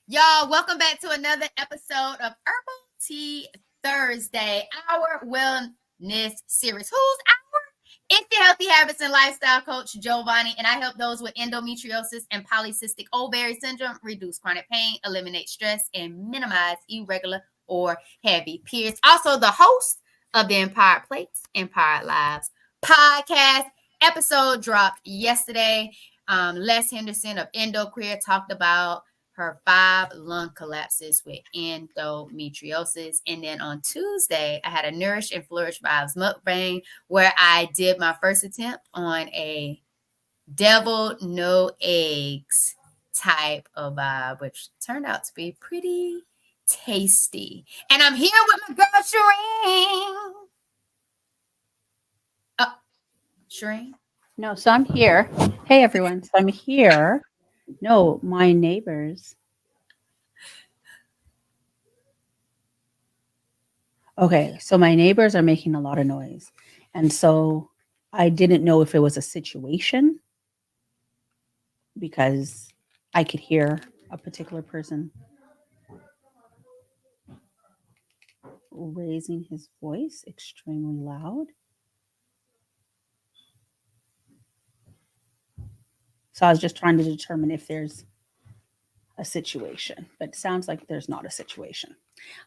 Y'all, welcome back to another episode of Herbal Tea Thursday, our wellness series. Who's our? It's the Healthy Habits and Lifestyle Coach, Giovanni, and I help those with endometriosis and polycystic ovary syndrome reduce chronic pain, eliminate stress, and minimize irregular or heavy periods. Also, the host of the Empowered Plates, Empowered Lives podcast. Episode dropped yesterday. Les Henderson of EndoCareer talked about her 5 lung collapses with endometriosis. And then on Tuesday, I had a Nourish and Flourish Vibes mukbang where I did my first attempt on a devil no eggs type of vibe, which turned out to be pretty tasty. And I'm here with my girl, Shireen. Shireen? No, so I'm here. Hey, everyone. So I'm here. No, my neighbors. Okay, so my neighbors are making a lot of noise. And so I didn't know if it was a situation because I could hear a particular person raising his voice extremely loud. So I was just trying to determine if there's a situation, but it sounds like there's not a situation.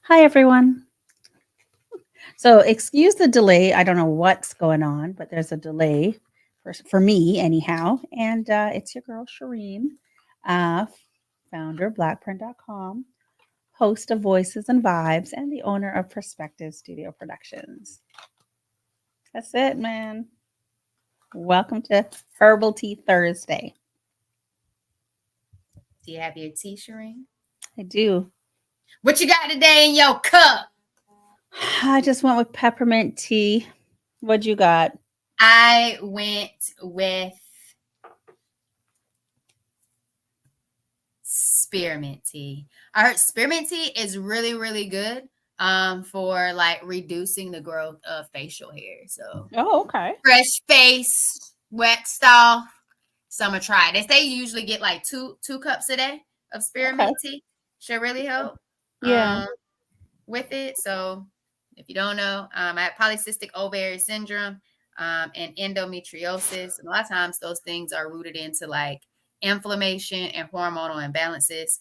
Hi, everyone. So excuse the delay. I don't know what's going on, but there's a delay for me anyhow. And it's your girl, Shireen, uh, founder of blackprint.com, host of Voices and Vibes, and the owner of Perspective Studio Productions. That's it, man. Welcome to Herbal Tea Thursday. Do you have your tea, Shireen? I do. What you got today in your cup? I just went with peppermint tea. What you got? I went with spearmint tea. I heard spearmint tea is really, really good for like reducing the growth of facial hair. So Okay. fresh face, waxed off. So I'm gonna try it. They say you usually get like two cups a day of Okay. spearmint tea. Should really help Yeah. with it. So if you don't know, I have polycystic ovary syndrome and endometriosis. And a lot of times those things are rooted into like inflammation and hormonal imbalances.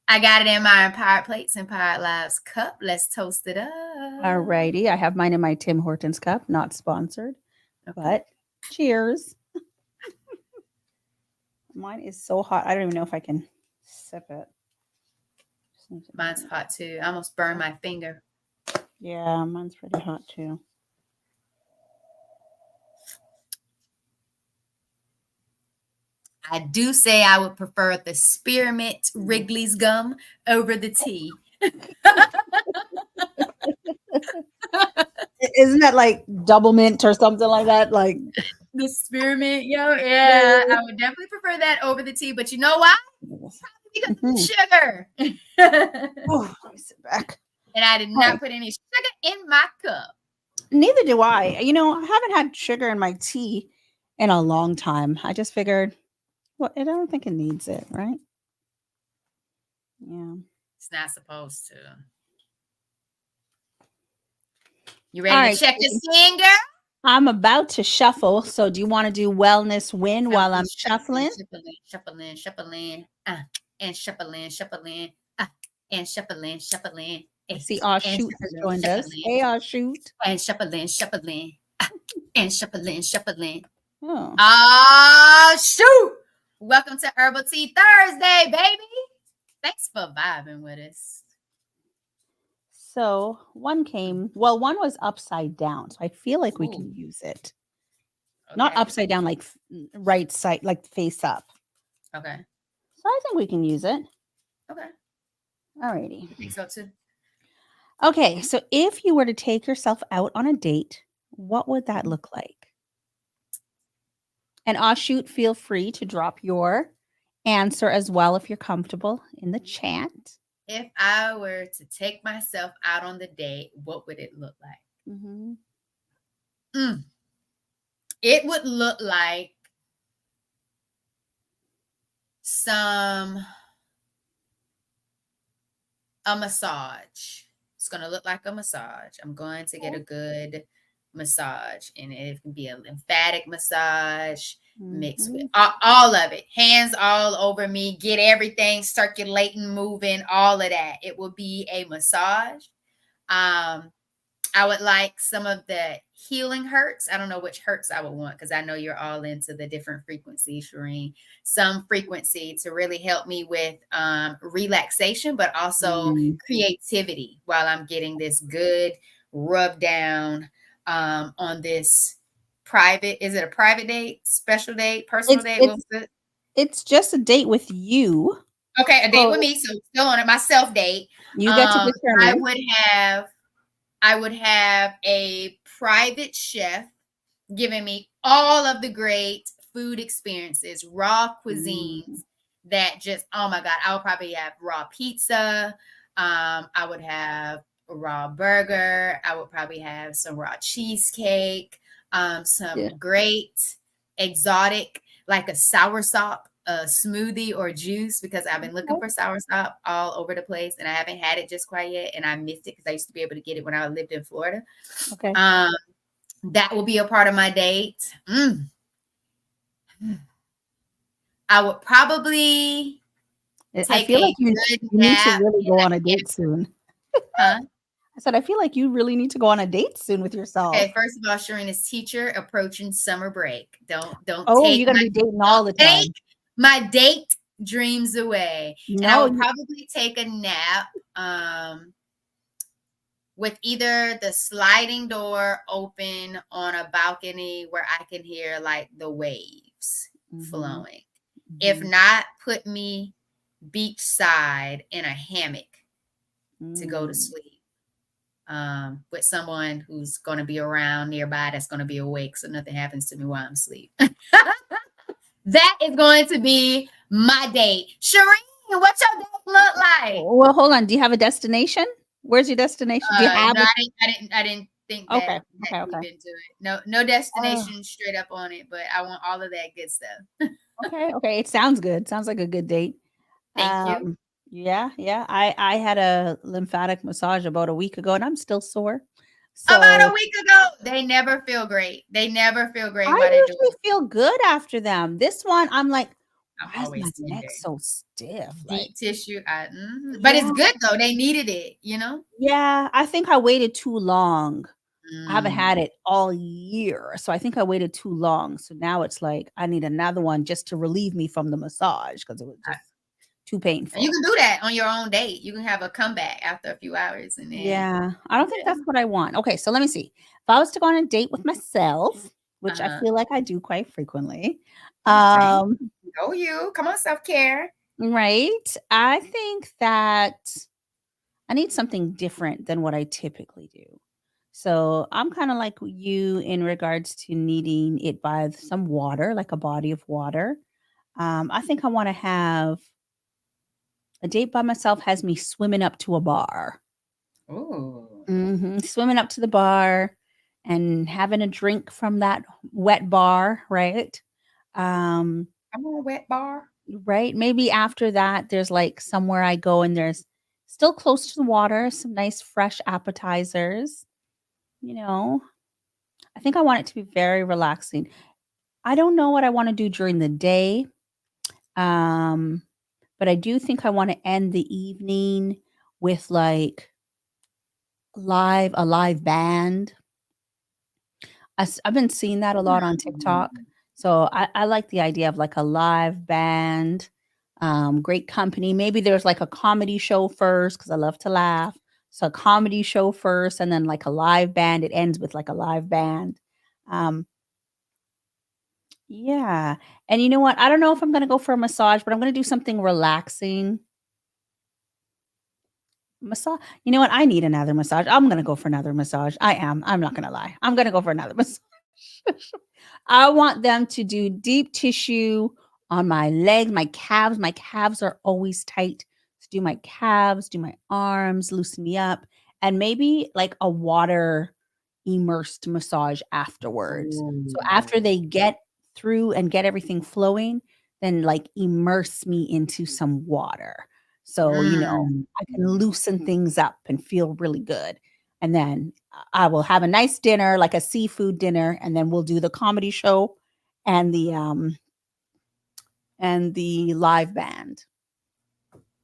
I got it in my Empowered Plates, Empowered Lives cup. Let's toast it up. Alrighty. I have mine in my Tim Hortons cup, not sponsored, but cheers. Mine is so hot. I don't even know if I can sip it. Mine's hot too. I almost burned my finger. Yeah, mine's pretty hot too. I do say I would prefer the spearmint Wrigley's gum over the tea. Isn't that like double mint or something like that? Like The spearmint, yeah. I would definitely prefer that over the tea, but you know why? Because of the sugar. Oh, let me sit back. And I did not put any sugar in my cup. Neither do I. I haven't had sugar in my tea in a long time. I just figured, well, I don't think it needs it, right? Yeah. It's not supposed to. You ready to check your skin, girl? I'm about to shuffle. So do you want to do wellness win while I'm shuffling? Shuffling, and shuffling, and shuffling. I see Shoot has joined us. Hey, Shoot. And shuffling, and shuffling. Oh. Shoot! Welcome to Herbal Tea Thursday, baby. Thanks for vibing with us. So one was upside down. So I feel like we can use it. Okay. Not upside down, like right side, like face up. Okay. So I think we can use it. Okay. Alrighty. I think so too. Okay. So if you were to take yourself out on a date, what would that look like? And Shoot, feel free to drop your answer as well if you're comfortable in the chat. If I were to take myself out on the date, what would it look like? It would look like some a massage. It's going to look like a massage. I'm going to get a good massage, and it can be a lymphatic massage mixed with Mhm. all of it. Hands all over me, get everything circulating, moving, all of that. It will be a massage. I would like some of the healing hertz. I don't know which hertz I would want because I know you're all into the different frequencies, Shireen. Some frequency to really help me with relaxation, but also Mm. creativity while I'm getting this good rub down on this private. Is it a private date, special date, personal It's date? What it's was it? it's just a date with you. Okay, a date with So me. So still on it, my self date. you get to Um, I determine. would have I would have a private chef giving me all of the great food experiences, raw Mm. cuisines that just, oh my God, I would probably have raw pizza. I would have a raw burger. I would probably have some raw cheesecake, Yeah. some great exotic, like a soursop, a smoothie or juice, because I've been looking Okay. for soursop all over the place and I haven't had it just quite yet. And I missed it because I used to be able to get it when I lived in Florida. Okay. Um, that will be a part of my date. I would probably I take feel a like you good you need to nap really in go on a a date soon. huh? I said I feel like you really need to go on a date soon with yourself. Okay, first of all, Shireen is teacher approaching summer break. Oh, you're gonna be dating all Don't the take time. my date dreams away. And I No, would you probably take a nap with either the sliding door open on a balcony where I can hear like the waves Mhm, flowing. If mhm, not, put me beachside in a hammock to go to mm. sleep with someone who's going to be around nearby that's going to be awake so nothing happens to me while I'm asleep. That is going to be my date. Shireen, what your date look like? Well, hold on. Do you have a destination? Where's your destination? Do you have No, a I didn't think that Okay, okay, deep okay. into it. No Oh, destination straight up on it, but I want all of that good stuff. okay, okay. It sounds good. Sounds like a good date. Thank you. Yeah, yeah. I had a lymphatic massage about a week ago, and I'm still sore. About So a week ago, they never feel great. They never feel great I while they're doing usually it. feel good after them. This one, I'm like, I'm why is my always tender. neck so stiff? Like, Deep tissue. But it's yeah, good though. They needed it, you know? yeah. I think I waited too long. I haven't had Mm. it all year, so I think I waited too long. So now it's like I need another one just to relieve me from the massage because it was just too And you painful. can do that on your own date. You can have a comeback after a few hours and then Yeah, I don't think yeah. that's what I want. Okay, so let me see. If I was to go on a date with myself, which I Uh-huh. feel like I do quite frequently, Okay. um, Go you. Come on, self-care. right? I think that I need something different than what I typically do. So I'm kind of like you in regards to needing it by some water, like a body of water. I think I want to have a date by myself has me swimming up to a bar. Ooh. Swimming up to the bar and having a drink from that wet bar, right? Um, Come on, wet bar. right? Maybe after that, there's like somewhere I go and there's still close to the water, some nice fresh appetizers. You know, I think I want it to be very relaxing. I don't know what I want to do during the day, um, but I do think I want to end the evening with like a live band. I've been seeing that a lot on TikTok. Mm. So I like the idea of like a live band, great company. Maybe there's like a comedy show first because I love to laugh. So a comedy show first and then like a live band. It ends with like a live band. Um, yeah. And you know what? I don't know if I'm going to go for a massage, but I'm going to do something relaxing. Massage. You know what? I need another massage. I'm going to go for another massage. I am. I'm not going to lie. I'm going to go for another massage. I want them to do deep tissue on my legs, my calves. My calves are always tight. So do my calves, do my arms, loosen me up, and maybe like a water immersed massage afterwards. So after Ooh. they get through and get everything flowing, then like immerse me into some water. So, Mm. I can loosen things up and feel really good. And then I will have a nice dinner, like a seafood dinner, and then we'll do the comedy show and the live band.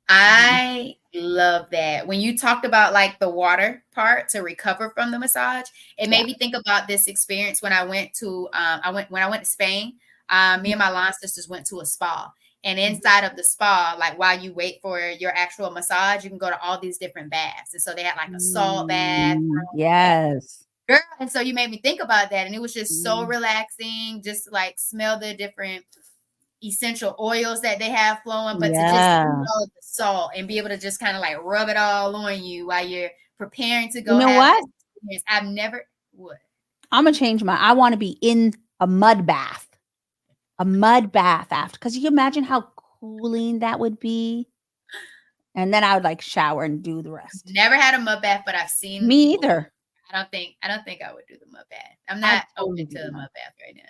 I love that. When you talked about like the water part to recover from the massage, it Yeah. made me think about this experience when I went to when I went to Spain. Me and my line sisters went to a spa. And inside of the spa, like while you wait for your actual massage, you can go to all these different baths. And so they had like a salt bath, Yes. girl. And so you made me think about that. And it was just so Mm, relaxing, just like smell the different essential oils that they have flowing, but to just yeah. smell the salt and be able to just kind of like rub it all on you while you're preparing to You go know have what? this experience. I've never would. I'm gonna change I want to be in a mud bath. A mud bath after, because you can imagine how cooling that would be. And then I would like shower and do the rest. Never had a mud bath, but I've seen Me people. either. I don't think I would do the mud bath. I'm I'd not totally open do to the a mud. mud bath right now.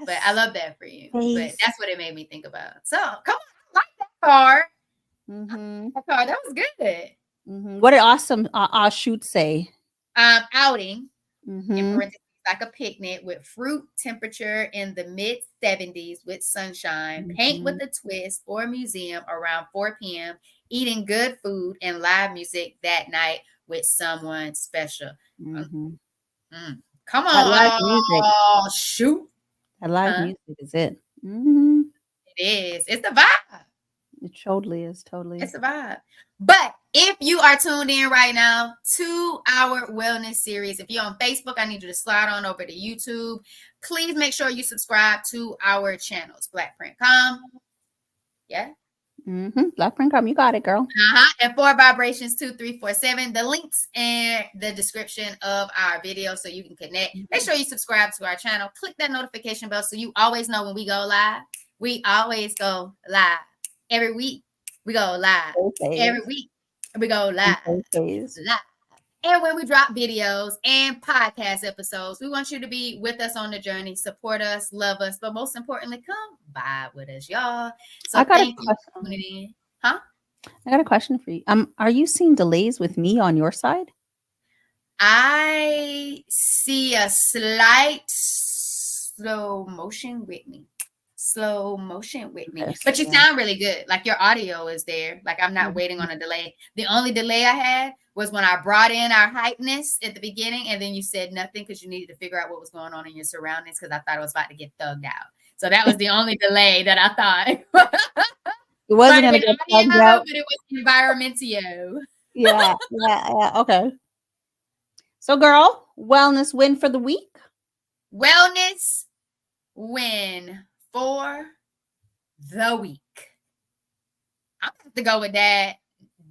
But I Yes. love that for you. But Face. that's what it made me think about. So come on, I like that card. Mm-hmm. That card, that was good. Mm-hmm. What did awesome shoot say? Outing. In Mm-hmm. parentheses, like a picnic with fruit, temperature in the mid 70s with sunshine, paint with a twist, or museum around 4 p.m., eating good food and live music that night with someone special. Mm-hmm. Come That live on, music. shoot. That live Huh? music is it. Mm-hmm. It is. It's the vibe. It totally is. Totally. It's a vibe. But if you are tuned in right now to our wellness series, if you're on Facebook, I need you to slide on over to YouTube. Please make sure you subscribe to our channels, Black Print Com. Yeah. Mm-hmm. Black Print Com, you got it, girl. And 4 Vibrations 2347. The links in the description of our video so you can connect. Make sure you subscribe to our channel. Click that notification bell so you always know when we go live. We always go live every week. We go live every week. We go live. Live. And when we drop videos and podcast episodes, we want you to be with us on the journey, support us, love us, but most importantly, come vibe with us, y'all. So thank you for tuning in. Huh? I got a question for you. Are you seeing delays with me on your side? I see a slight slow motion with me. Yes, But you yeah. sound really good. Like your audio is there. Like I'm not waiting on a delay. The only delay I had was when I brought in our hypeness at the beginning, and then you said nothing because you needed to figure out what was going on in your surroundings because I thought it was about to get thugged out. So that was the only delay that I thought. It wasn't going to get thugged out. But it was environmentio. Yeah. Okay. So, girl, wellness win for the week? Wellness win for the week. I'm going to go with that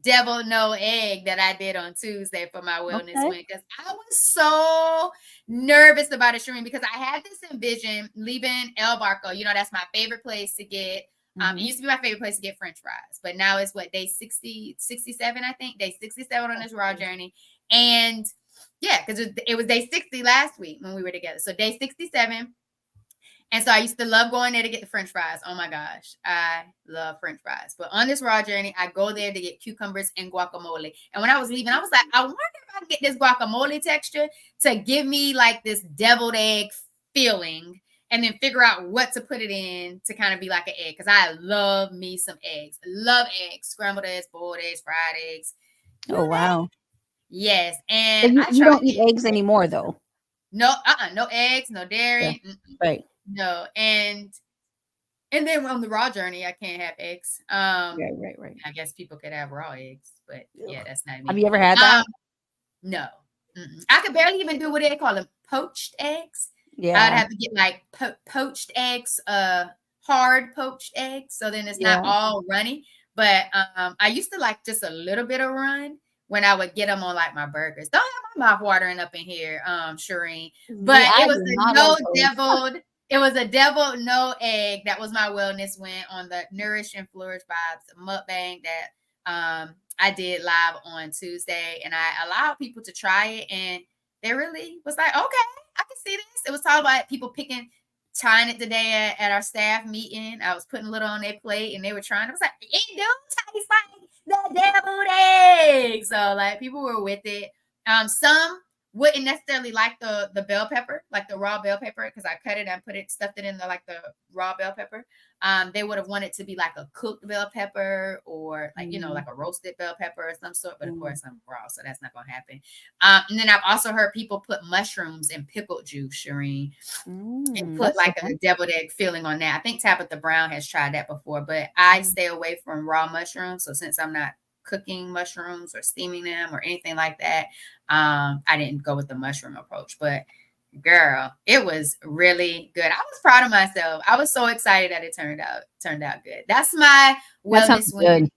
devil no egg that I did on Tuesday for my wellness win because I was so nervous about it, Shireen, because I had this envision leaving El Barco. That's my favorite place to get. It used to be my favorite place to get French fries, but now it's what, day 60, 67, I think. Day 67 on this raw journey. And yeah, because it was day 60 last week when we were together. So day 67. And so I used to love going there to get the French fries. Oh my gosh, I love French fries. But on this raw journey, I go there to get cucumbers and guacamole. And when I was leaving, I was like, I wonder if I can get this guacamole texture to give me like this deviled egg feeling and then figure out what to put it in to kind of be like an egg. Because I love me some eggs. Love eggs, scrambled eggs, boiled eggs, fried eggs. Oh, wow. Yes. And you don't eat eggs anymore, though. No, no eggs, no dairy. Yeah. Right. No. And then on the raw journey, I can't have eggs. Right. I guess people could have raw eggs, but yeah, that's not me. Have you ever had that? No. I could barely even do what they call them, poached eggs. Yeah. I'd have to get like poached eggs, hard poached eggs. So then it's not all runny. But I used to like just a little bit of run when I would get them on like my burgers. Don't have my mouth watering up in here, Shireen. But it was a deviled no egg. That was my wellness win on the Nourish and Flourish Vibes mukbang that I did live on Tuesday. And I allowed people to try it. And they really was like, okay, I can see this. It was talking about people trying it today at our staff meeting. I was putting a little on their plate and they were trying. I was like, it do taste like big. So like people were with it. Some wouldn't necessarily like the bell pepper, like the raw bell pepper, because I cut it and stuffed it in the like the raw bell pepper. They would have wanted to be like a cooked bell pepper or like like a roasted bell pepper or some sort. But of course I'm raw, so that's not gonna happen. And then I've also heard people put mushrooms in pickled juice, Shireen, and put like a deviled egg filling on that. I think Tabitha Brown has tried that before, but I stay away from raw mushrooms. So since I'm not cooking mushrooms or steaming them or anything like that, I didn't go with the mushroom approach. But girl, it was really good. I was proud of myself. I was so excited that it turned out good. That's my wellness win. Good.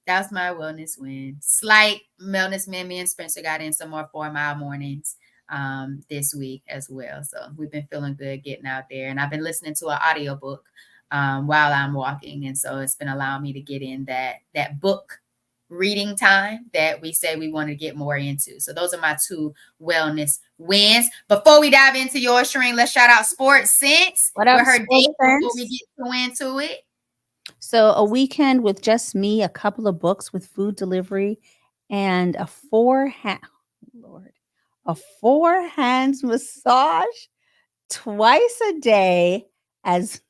That's my wellness win. Slight wellness win. Me and Spencer got in some more 4-mile mornings this week as well. So we've been feeling good getting out there. And I've been listening to an audiobook while I'm walking. And so it's been allowing me to get in that book reading time that we say we want to get more into. So those are my 2 wellness wins. Before we dive into yours, Shireen, let's shout out Sports Sense. What up, her Sports date Sense? before we get into it. So a weekend with just me, a couple of books with food delivery, and a 4-hands massage twice a day as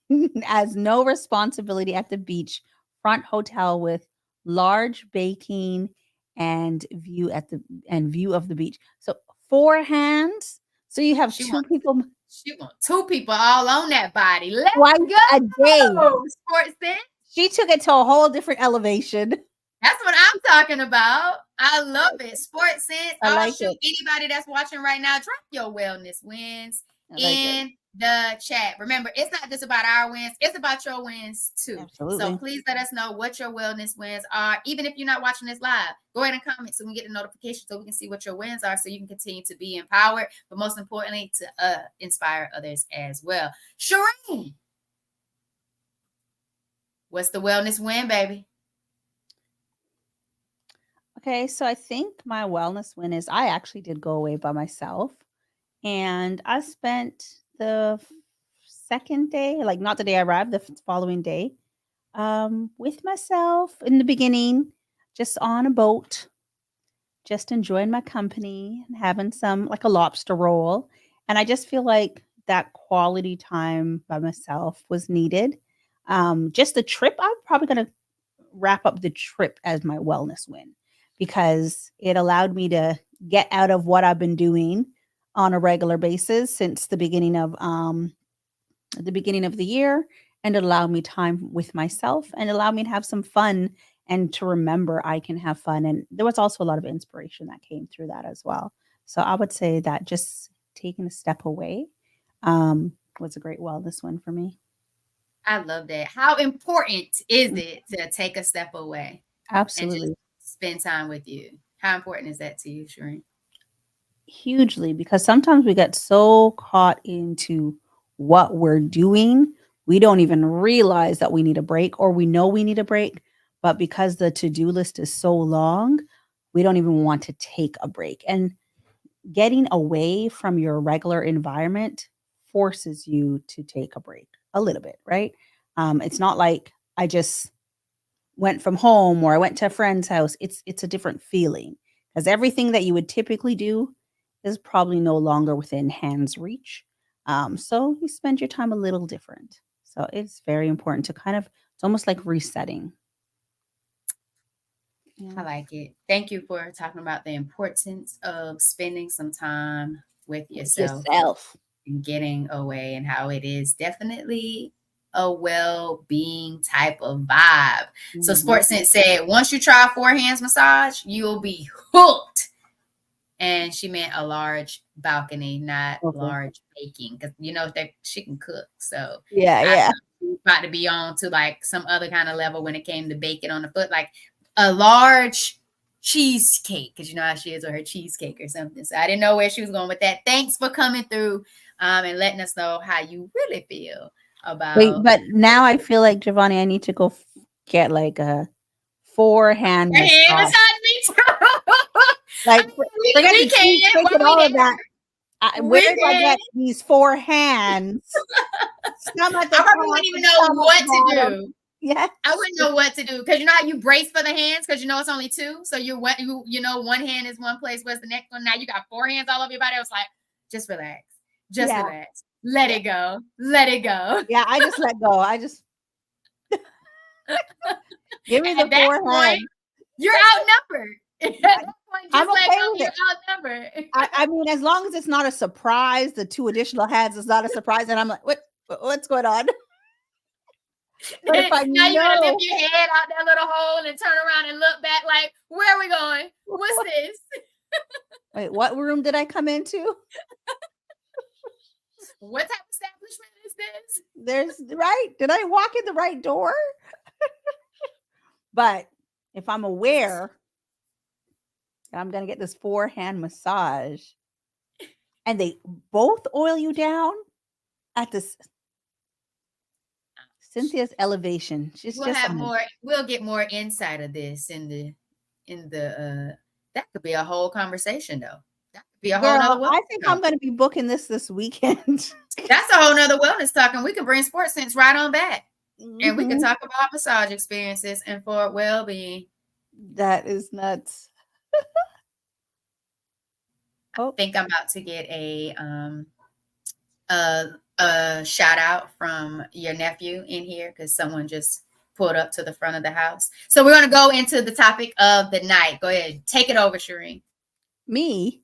as no responsibility at the beach front hotel with large baking and view of the beach. So 4 hands. So you have 2 people. She want 2 people all on that body. Let's twice go. a day. Sports Sense. She took it to a whole different elevation. That's what I'm talking about. I love it. Sports Sense. I like it. Anybody that's watching right now, drop your wellness wins in the chat. Remember, it's not just about our wins, it's about your wins too. Absolutely. So please let us know what your wellness wins are. Even if you're not watching this live, go ahead and comment so we can get a notification so we can see what your wins are, so you can continue to be empowered, but most importantly, to inspire others as well. Shireen, what's the wellness win, baby? Okay, so I think my wellness win is I actually did go away by myself, and I spent the second day, like not the day I arrived, the following day, with myself in the beginning, just on a boat, just enjoying my company and having some like a lobster roll. And I just feel like that quality time by myself was needed. Just the trip, I'm probably going to wrap up the trip as my wellness win because it allowed me to get out of what I've been doing on a regular basis since the beginning of the year, and it allowed me time with myself and allowed me to have some fun and to remember I can have fun. And there was also a lot of inspiration that came through that as well. So I would say that just taking a step away was a great wellness win for me. I love that. How important is it to take a step away? Absolutely. And just spend time with you? How important is that to you, Shireen? Hugely, because sometimes we get so caught into what we're doing, we don't even realize that we need a break, or we know we need a break, but because the to-do list is so long, we don't even want to take a break. And getting away from your regular environment forces you to take a break a little bit, right? It's not like I just went from home or I went to a friend's house. It's a different feeling because everything that you would typically do is probably no longer within hand's reach. So you spend your time a little different. So it's very important to it's almost like resetting. Yeah. I like it. Thank you for talking about the importance of spending some time with yourself. And getting away, and how it is definitely a well-being type of vibe. Mm-hmm. So Sports Sense said, once you try 4-hands massage, you'll be hooked. And she meant a large balcony, not large baking, because she can cook. So yeah, she's about to be on to like some other kind of level when it came to baking on the foot, like a large cheesecake, because you know how she is with her cheesecake or something. So I didn't know where she was going with that. Thanks for coming through and letting us know how you really feel about. Wait, but now I feel like, Giovanni, I need to go get like a 4-hand massage. Me too. Like, forget the cheesecake and all of that. Where do I get these 4 hands? I probably wouldn't even know what to do. Yes. I wouldn't know what to do because you know how you brace for the hands because you know it's only two. So you're what you know one hand is one place, where's the next one? Now you got four hands all over your body. I was like, just relax, just Yeah. relax, let Yeah. it go, let it go. Yeah. I just let go. I just give me At the that point, forehand. you're outnumbered. At that point, I'm just let okay go. with You're it. outnumbered. I mean, as long as it's not a surprise, the two additional hands is not a surprise. And I'm like, what's going on? But if I Now you gotta lift know, your head out that little hole and turn around and look back like, where are we going? What's this? wait, what room did I come into? What type of establishment is this? There's right. Did I walk in the right door? But if I'm aware that I'm going to get this forehand massage and they both oil you down at this Cynthia's elevation. She's We'll just have on more, we'll get more insight of this that could be a whole conversation though. That could be a whole nother girl. I wellness think I'm talk. going to be booking this weekend. That's a whole nother wellness talk, and we can bring sports sense right on back. And we can Mhm. talk about massage experiences and for well-being. That is nuts. I Oh, think I'm about to get a shout out from your nephew in here because someone just pulled up to the front of the house. So we're going to go into the topic of the night. Go ahead, take it over, Shireen. me.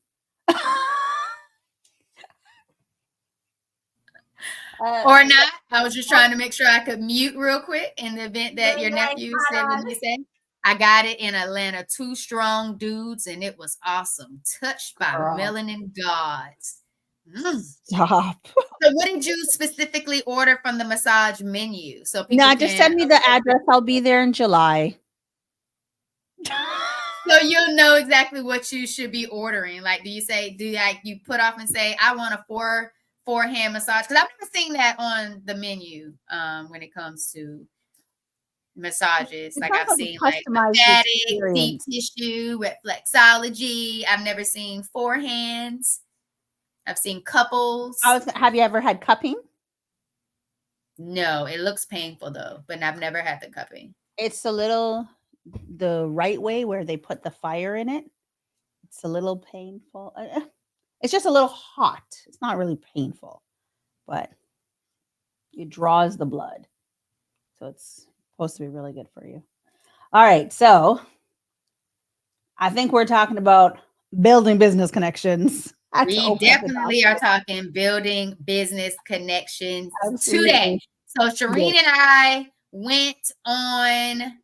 Or not. I was just trying to make sure I could mute real quick in the event that your nephew said what he said. I got it in Atlanta. Two strong dudes, and it was awesome. Touched by Girl, melanin gods. Mm. stop. So, what did you specifically order from the massage menu so people No, just can? send me the address. I'll be there in July. So you'll know exactly what you should be ordering. Like, do you put off and say, I want a four-hand massage? Because I've never seen that on the menu when it comes to massages. It Like sounds I've like seen a like customized lymphatic, deep experience. tissue, reflexology. I've never seen four hands. I've seen couples. Have you ever had cupping? No, it looks painful though, but I've never had the cupping. It's the right way where they put the fire in it. It's a little painful. It's just a little hot. It's not really painful, but it draws the blood. So it's supposed to be really good for you. All right. So I think we're talking about building business connections. I had to We open up the definitely are document. talking building business connections today. Absolutely. So Shireen Yes. and I went on.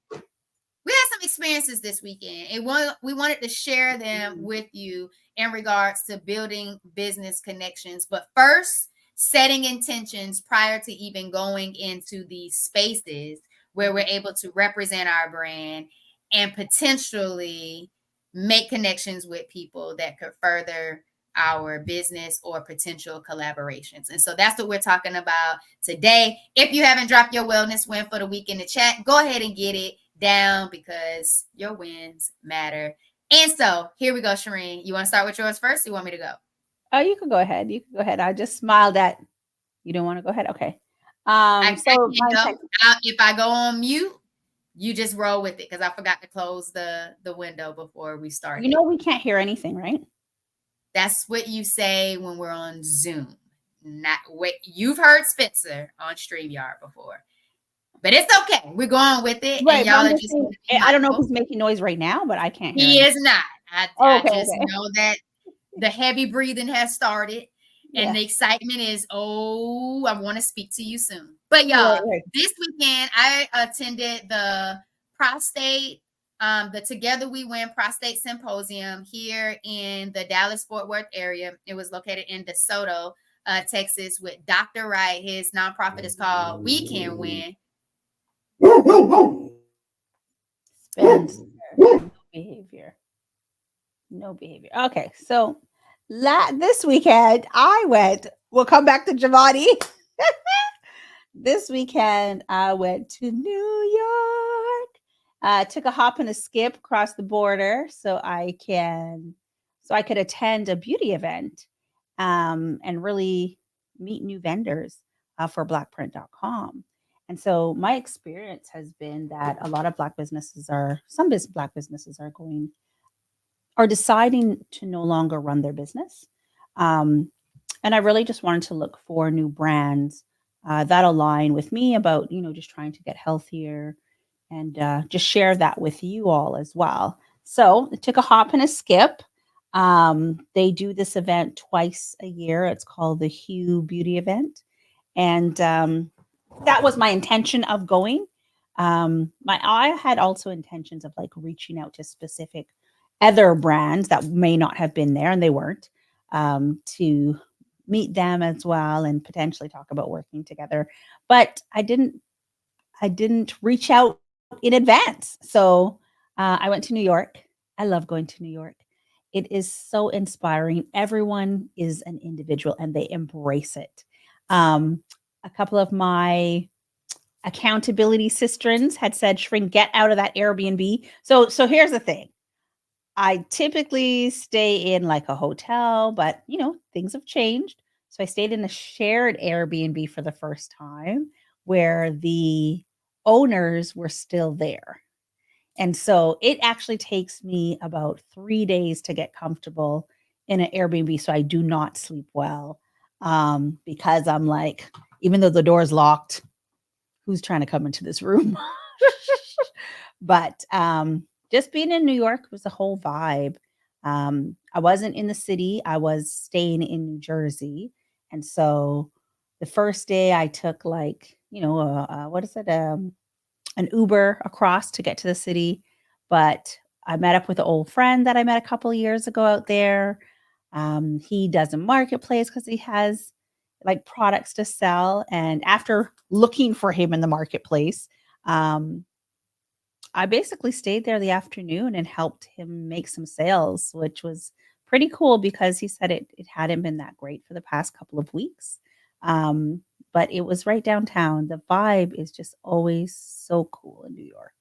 We had some experiences this weekend, and we wanted to share them with you in regards to building business connections. But first, setting intentions prior to even going into these spaces where we're able to represent our brand and potentially make connections with people that could further our business or potential collaborations. And so that's what we're talking about today. If you haven't dropped your wellness win for the week in the chat, go ahead and get it down because your wins matter. And so here we go, Shireen. You want to start with yours first? Or you want me to go? Oh, you can go ahead. You can go ahead. I just smiled at you. Don't want to go ahead. Okay. I So can't go. If I go on mute, you just roll with it because I forgot to close the window before we started. you know we can't hear anything, right? That's what you say when we're on Zoom. Not wait. You've heard Spencer on StreamYard before. But it's okay. We're going with it. Right. And But y'all I'm are just just saying, going to be I don't know if mindful. he's making noise right now, but I can't hear He anything. is not. Oh, I okay. just Okay. know that the heavy breathing has started and Yeah. the excitement is, oh, I want to speak to you soon. But Right. y'all, Right. this weekend I attended the Together We Win Prostate Symposium here in the Dallas-Fort Worth area. It was located in DeSoto, Texas, with Dr. Wright. His nonprofit is called We Can Win. Spencer. No behavior. No behavior. Okay. So this weekend I went. We'll come back to Giovanni. This weekend I went to New York. Took a hop and a skip across the border so I could attend a beauty event and really meet new vendors for blackprint.com. And so my experience has been that a lot of black businesses are black businesses are deciding to no longer run their business. Um, and I really just wanted to look for new brands that align with me about, just trying to get healthier and just share that with you all as well. So it took a hop and a skip. They do this event twice a year. It's called the Hue Beauty Event. And that was my intention of going. I had also intentions of like reaching out to specific other brands that may not have been there, and they weren't, to meet them as well and potentially talk about working together. But I didn't reach out in advance. So I went to New York. I love going to New York. It is so inspiring. Everyone is an individual and they embrace it. Um, a couple of my accountability sistrins had said, "Shrink, get out of that Airbnb." So here's the thing. I typically stay in like a hotel, but things have changed. So I stayed in a shared Airbnb for the first time where the owners were still there. And so it actually takes me about 3 days to get comfortable in an Airbnb. So I do not sleep well, because I'm like, even though the door is locked, who's trying to come into this room? But just being in New York was a whole vibe. I wasn't in the city, I was staying in New Jersey. And so the first day I took like, what is it? An Uber across to get to the city. But I met up with an old friend that I met a couple of years ago out there. He does a marketplace because he has like products to sell. And after looking for him in the marketplace, um, I basically stayed there the afternoon and helped him make some sales, which was pretty cool because he said it hadn't been that great for the past couple of weeks. Um, but it was right downtown. The vibe is just always so cool in New York.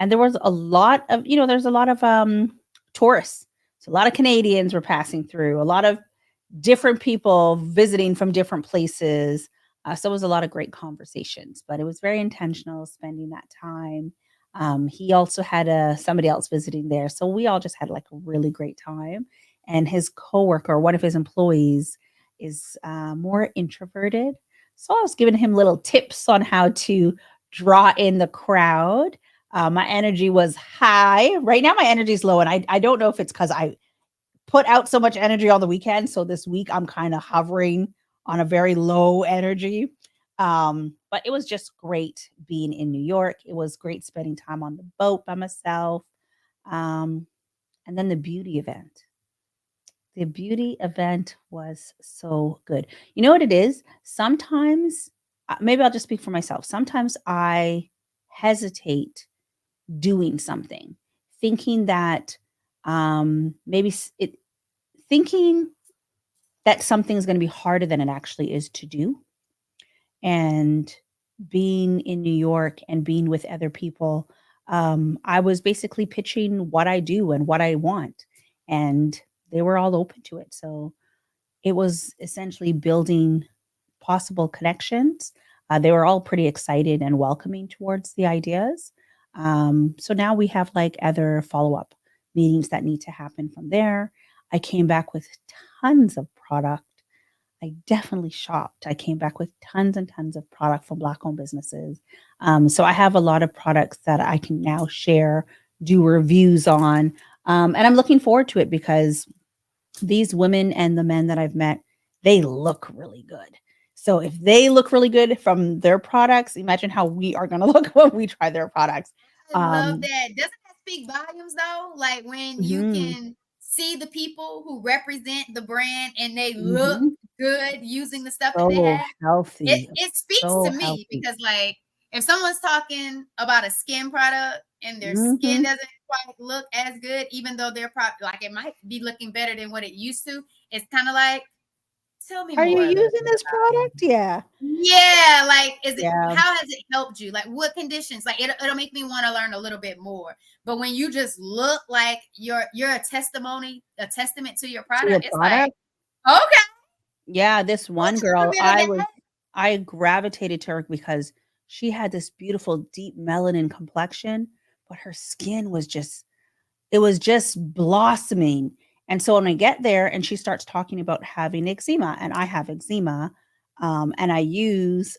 And there was a lot of, there's a lot of tourists. So a lot of Canadians were passing through, a lot of different people visiting from different places. So it was a lot of great conversations, but it was very intentional spending that time. He also had somebody else visiting there. So we all just had like a really great time. And his coworker, one of his employees, is more introverted. So I was giving him little tips on how to draw in the crowd. My energy was high. Right now, my energy is low. And I don't know if it's because I put out so much energy on the weekend. So this week I'm kind of hovering on a very low energy. But it was just great being in New York. It was great spending time on the boat by myself. Um, and then the beauty event. The beauty event was so good. You know what it is? Sometimes, maybe I'll just speak for myself. Sometimes I hesitate doing something, thinking that maybe thinking that something's going to be harder than it actually is to do. And being in New York and being with other people, I was basically pitching what I do and what I want, and they were all open to it. So it was essentially building possible connections. They were all pretty excited and welcoming towards the ideas. So now we have like other follow up meetings that need to happen from there. I came back with tons of product. I definitely shopped. I came back with tons and tons of product from Black owned businesses. So I have a lot of products that I can now share, do reviews on. And I'm looking forward to it because these women and the men that I've met, they look really good. So if they look really good from their products, imagine how we are going to look when we try their products. I love Um, that. Doesn't that speak volumes though? Like when you mhm, can see the people who represent the brand and they look mhm. good using the stuff that they So have. It healthy, it speaks so to me healthy. because like if someone's talking about a skin product and their skin Mhm. doesn't quite look as good, even though their product like it might be looking better than what it used to, it's kind of like tell me Are you more a little using bit this about it. product? Yeah. Yeah, like is it Yeah. how has it helped you? Like what conditions? Like it'll make me want to learn a little bit more. But when you just look like you're a testimony, a testament to your To your product, it's like, product? okay, Yeah, this we'll one take a girl, bit of that. I gravitated to her because She had this beautiful deep melanin complexion, but her skin was just, it was just blossoming. And so when I get there and she starts talking about having eczema, and I have eczema, and I use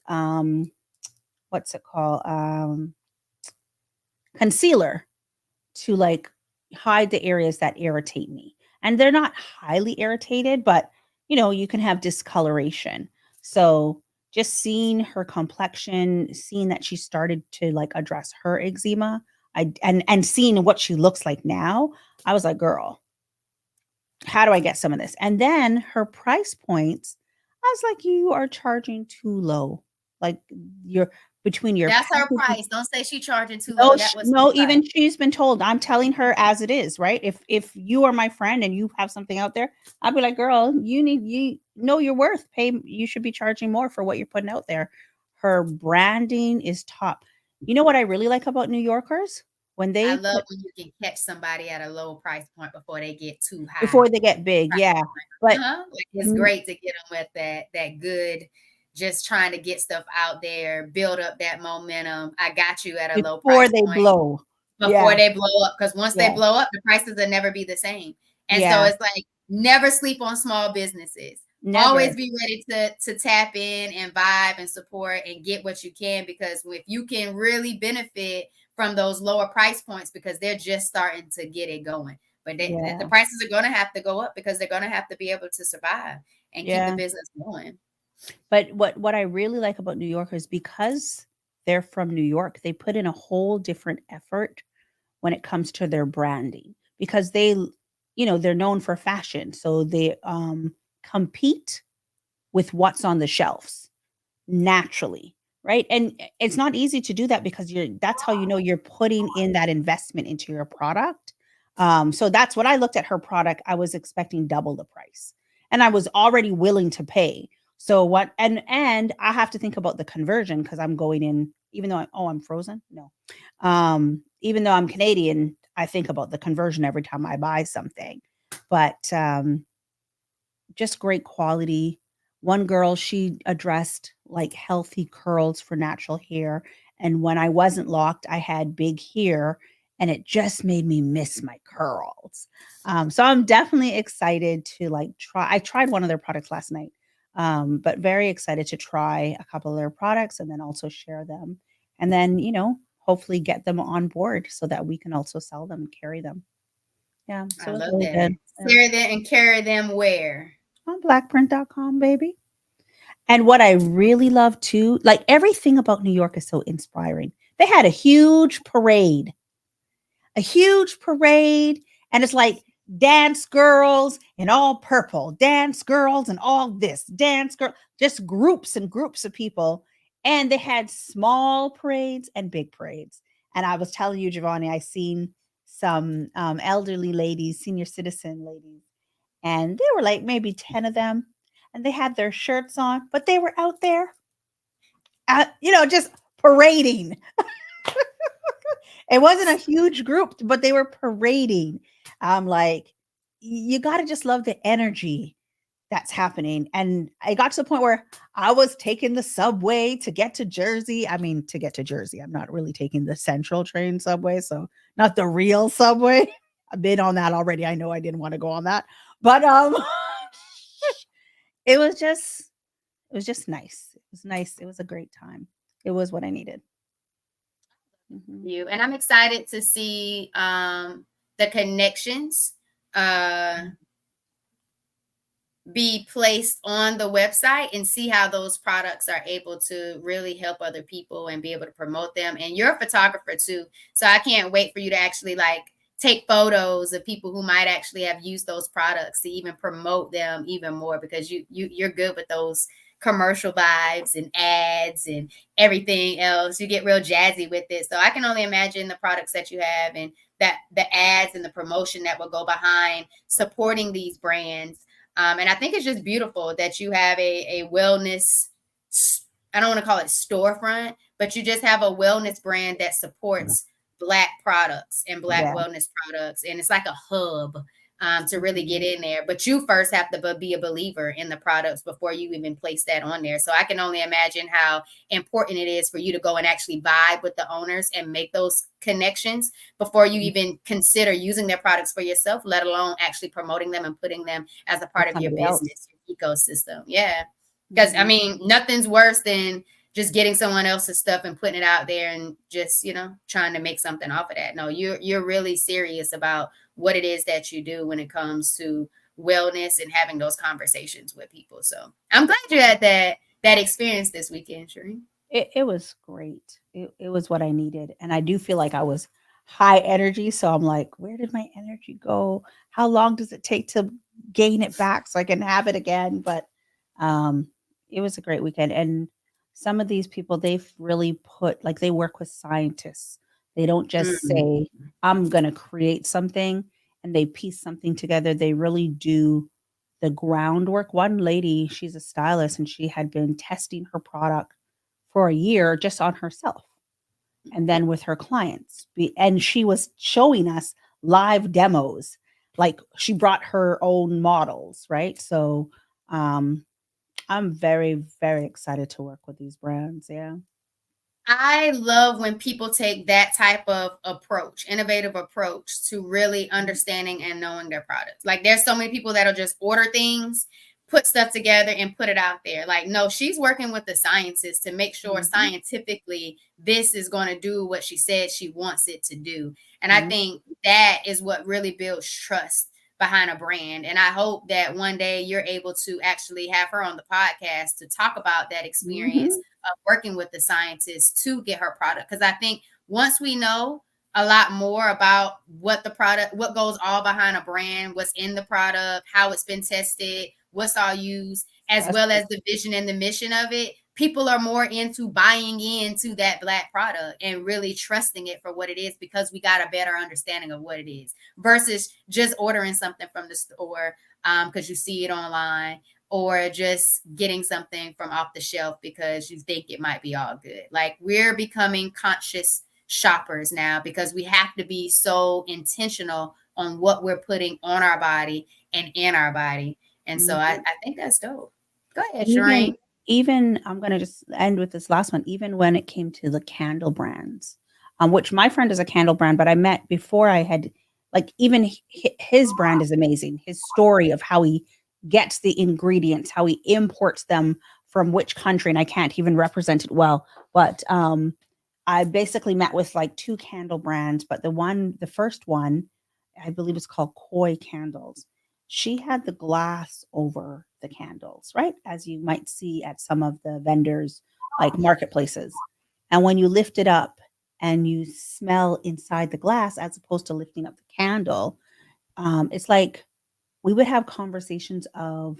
what's it called? Concealer to like hide the areas that irritate me. And they're not highly irritated, but you can have discoloration. So just seeing her complexion, seeing that she started to like address her eczema, and seeing what she looks like now, I was like, girl, how do I get some of this? And then her price points, I was like, you are charging too low. Like you're between your That's her packaging. price. Don't say she charging too No, low. That was her no, price. even she's been told. I'm telling her as it is, right? If you are my friend and you have something out there, I'll be like, girl, you know your worth. Pay, you should be charging more for what you're putting out there. Her branding is top. You know what I really like about New Yorkers? When I they love put when you can catch somebody at a low price point before they get too high. before they get big, yeah. But Like it's mm, great to get them with that good, just trying to get stuff out there, build up that momentum. I got you at a low before price they point blow. Yeah, before they blow up, because once they yeah, blow up, the prices will never be the same. And so yeah. it's like never sleep on small businesses. Never. Always be ready to tap in and vibe and support and get what you can, because if you can really benefit from those lower price points, because they're just starting to get it going. But the Yeah, prices are going to have to go up because they're going to have to be able to survive and keep the yeah. business going. But what I really like about New Yorkers, because they're from New York, they put in a whole different effort when it comes to their branding, because they're known for fashion, so they compete with what's on the shelves naturally, right? And it's not easy to do that, because that's how you're putting in that investment into your product. So that's what I looked at her product. I was expecting double the price, and I was already willing to pay. So what? And I have to think about the conversion, because I'm going in, even though I'm frozen. No, even though I'm Canadian, I think about the conversion every time I buy something. But just great quality. One girl, she addressed like healthy curls for natural hair. And when I wasn't locked, I had big hair, and it just made me miss my curls. So I'm definitely excited to like try. I tried one of their products last night, but very excited to try a couple of their products and then also share them. And then, hopefully get them on board so that we can also sell them and carry them. Yeah. I So it's love really that. good. Yeah. Share them and carry them where? On blackprint.com, baby. And what I really love too, like everything about New York is so inspiring. They had a huge parade, and it's like dance girls in all purple, dance girls and all this, dance girl, just groups and groups of people. And they had small parades and big parades. And I was telling you, Giovanni, I seen some elderly ladies, senior citizen ladies, and there were like maybe 10 of them, and they had their shirts on, but they were out there, just parading. It wasn't a huge group, but they were parading. I'm like, you got to just love the energy that's happening. And I got to the point where I was taking the subway to get to Jersey. I mean, to get to Jersey, I'm not really taking the central train subway, so not the real subway. I've been on that already. I know I didn't want to go on that, but it was just it was just nice. It was nice. It was a great time. It was what I needed. Mhm. You and I'm excited to see the connections uh be placed on the website, and see how those products are able to really help other people and be able to promote them. And you're a photographer too, so I can't wait for you to actually like take photos of people who might actually have used those products to even promote them even more, because you're good with those commercial vibes and ads and everything else. You get real jazzy with it, so I can only imagine the products that you have, and that the ads and the promotion that will go behind supporting these brands. And I think it's just beautiful that you have a wellness, I don't want to call it storefront, but you just have a wellness brand that supports Black products and Black Yeah. wellness products. And it's like a hub to really get in there. But you first have to be a believer in the products before you even place that on there. So I can only imagine how important it is for you to go and actually vibe with the owners and make those connections before you even consider using their products for yourself, let alone actually promoting them and putting them as a part With of your somebody else. business, your ecosystem. Yeah. Because I mean, nothing's worse than just getting someone else's stuff and putting it out there and just, trying to make something off of that. No, you're really serious about what it is that you do when it comes to wellness and having those conversations with people. So I'm glad you had that experience this weekend, Shereen. It was great. It was what I needed. And I do feel like I was high energy. So I'm like, where did my energy go? How long does it take to gain it back so I can have it again? But um, it was a great weekend. And some of these people, they've really put, like, they work with scientists. They don't just Mm. say, I'm going to create something and they piece something together. They really do the groundwork. One lady, she's a stylist and she had been testing her product for a year just on herself and then with her clients. And she was showing us live demos. Like she brought her own models, right? So I'm very, very excited to work with these brands. Yeah. I love when people take that type of approach, innovative approach to really understanding and knowing their products. Like there's so many people that'll just order things, put stuff together and put it out there. Like, no, she's working with the scientists to make sure scientifically this is going to do what she said she wants it to do. And I think that is what really builds trust behind a brand. And I hope that one day you're able to actually have her on the podcast to talk about that experience of working with the scientists to get her product. Because I think once we know a lot more about what goes all behind a brand, what's in the product, how it's been tested, what's all used, as well as the vision and the mission of it, people are more into buying into that Black product and really trusting it for what it is because we got a better understanding of what it is versus just ordering something from the store because you see it online or just getting something from off the shelf because you think it might be all good. Like we're becoming conscious shoppers now because we have to be so intentional on what we're putting on our body and in our body. And so I think that's dope. Go ahead, Shereen. Even I'm going to just end with this last one. Even when it came to the candle brands, which my friend is a candle brand, but I met before I had, like, even his brand is amazing. His story of how he gets the ingredients, how he imports them from which country, and I can't even represent it well. But I basically met with like two candle brands, but the first one, I believe it's called Koi Candles. She had the glass over the candles, right? As you might see at some of the vendors, like marketplaces. And when you lift it up and you smell inside the glass, as opposed to lifting up the candle, it's like we would have conversations of,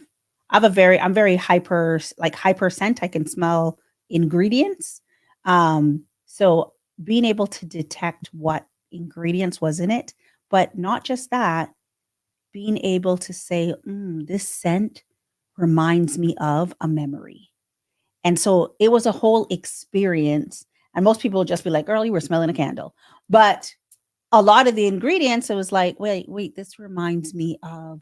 I'm very hyper scent. I can smell ingredients. So being able to detect what ingredients was in it, but not just that, being able to say, this scent reminds me of a memory. And so it was a whole experience. And most people would just be like, girl, you were smelling a candle. But a lot of the ingredients, it was like, wait, this reminds me of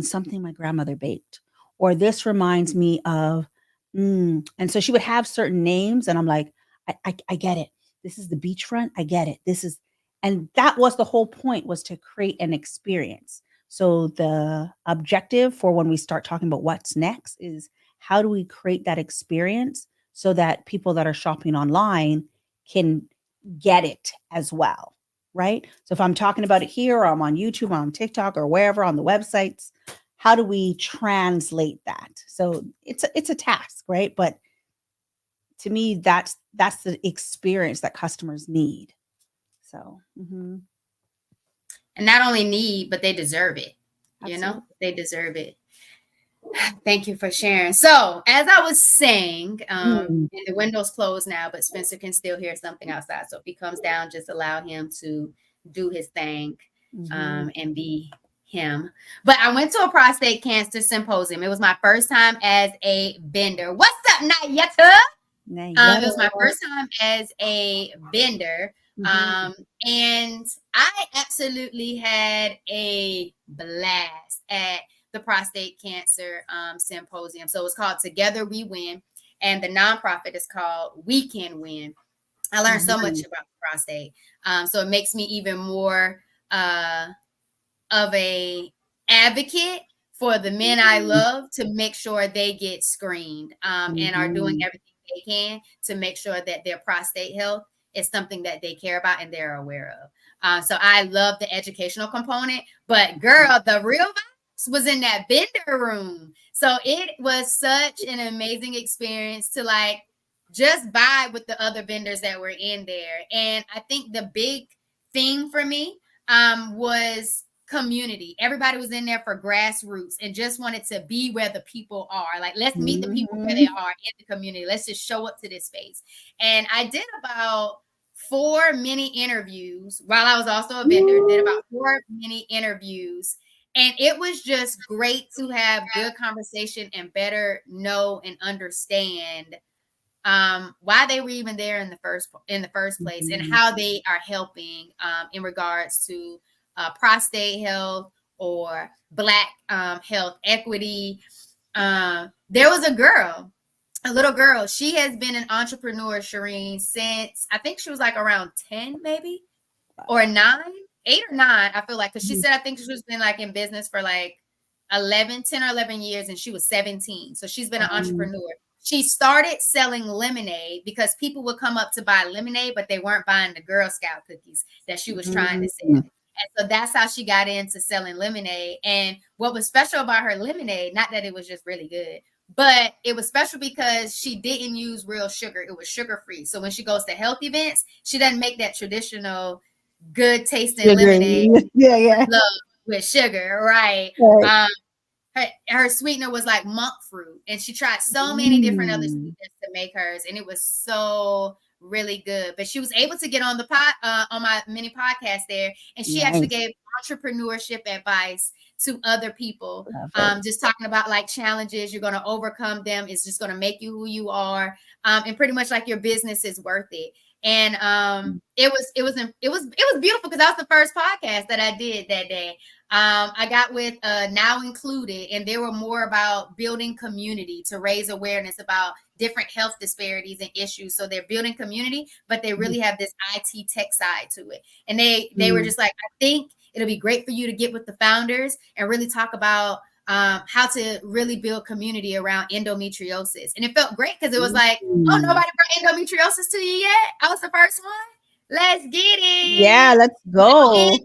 something my grandmother baked, or this reminds me of, and so she would have certain names, and I'm like, I get it. This is the beachfront. I get it. And that was the whole point, was to create an experience. So the objective for when we start talking about what's next is how do we create that experience so that people that are shopping online can get it as well, right? So if I'm talking about it here, or I'm on YouTube, or on TikTok, or wherever on the websites, how do we translate that? So it's a task, right? But to me, that's the experience that customers need. So, And not only need, but they deserve it. absolutely. They deserve it. Thank you for sharing. So, as I was saying, and the window's closed now, but Spencer can still hear something outside. So, if he comes down, just allow him to do his thing and be him. But I went to a prostate cancer symposium. It was my first time as a vendor. What's up, Nayetta? It was my first time as a vendor And I absolutely had a blast at the prostate cancer symposium. So it's called Together We Win, and the nonprofit is called We Can Win. I learned so much about prostate. So it makes me even more of a advocate for the men I love to make sure they get screened and are doing everything they can to make sure that their prostate health is something that they care about and they're aware of. So I love the educational component, but girl, the real vibes was in that vendor room. So it was such an amazing experience to like just vibe with the other vendors that were in there. And I think the big thing for me was community. Everybody was in there for grassroots and just wanted to be where the people are. Like, let's meet the people where they are in the community. Let's just show up to this space. And I did about 4 mini interviews while I was also a vendor, did about 4 mini interviews. And it was just great to have good conversation and better know and understand why they were even there in the first place and how they are helping in regards to prostate health or Black health equity. There was a little girl. She has been an entrepreneur, Shireen, since I think she was like around 10, maybe, or 9, 8 or 9. I feel like, because she said I think she was been like in business for like 10 or 11 years, and she was 17. So she's been an entrepreneur. She started selling lemonade because people would come up to buy lemonade, but they weren't buying the Girl Scout cookies that she was trying to sell. And so that's how she got into selling lemonade. And what was special about her lemonade, not that it was just really good, but it was special because she didn't use real sugar. It was sugar-free. So when she goes to health events, she doesn't make that traditional good tasting lemonade with sugar, right? Her sweetener was like monk fruit, and she tried so many different other sweeteners to make hers, and it was so really good. But she was able to get on the on my mini podcast there, and she actually gave entrepreneurship advice to other people, just talking about like challenges, you're going to overcome them, it's just going to make you who you are, and pretty much like your business is worth it. And it was beautiful because that was the first podcast that I did that day. I got with Now Included, and they were more about building community to raise awareness about different health disparities and issues. So they're building community, but they really have this IT tech side to it. And they were just like, I think it'll be great for you to get with the founders and really talk about how to really build community around endometriosis. And it felt great because it was like, oh, nobody brought endometriosis to you yet? I was the first one. Let's get it. Yeah, let's go.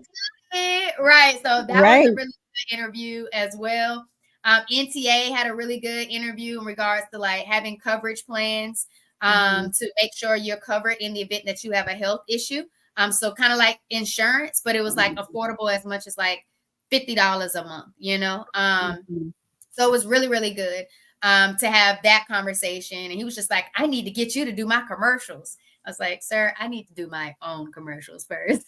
Right. So that was a really good interview as well. NTA had a really good interview in regards to like having coverage plans to make sure you're covered in the event that you have a health issue. So kind of like insurance, but it was like affordable as much as like $50 a month, you know? So it was really, really good to have that conversation. And he was just like, I need to get you to do my commercials. I was like, sir, I need to do my own commercials first.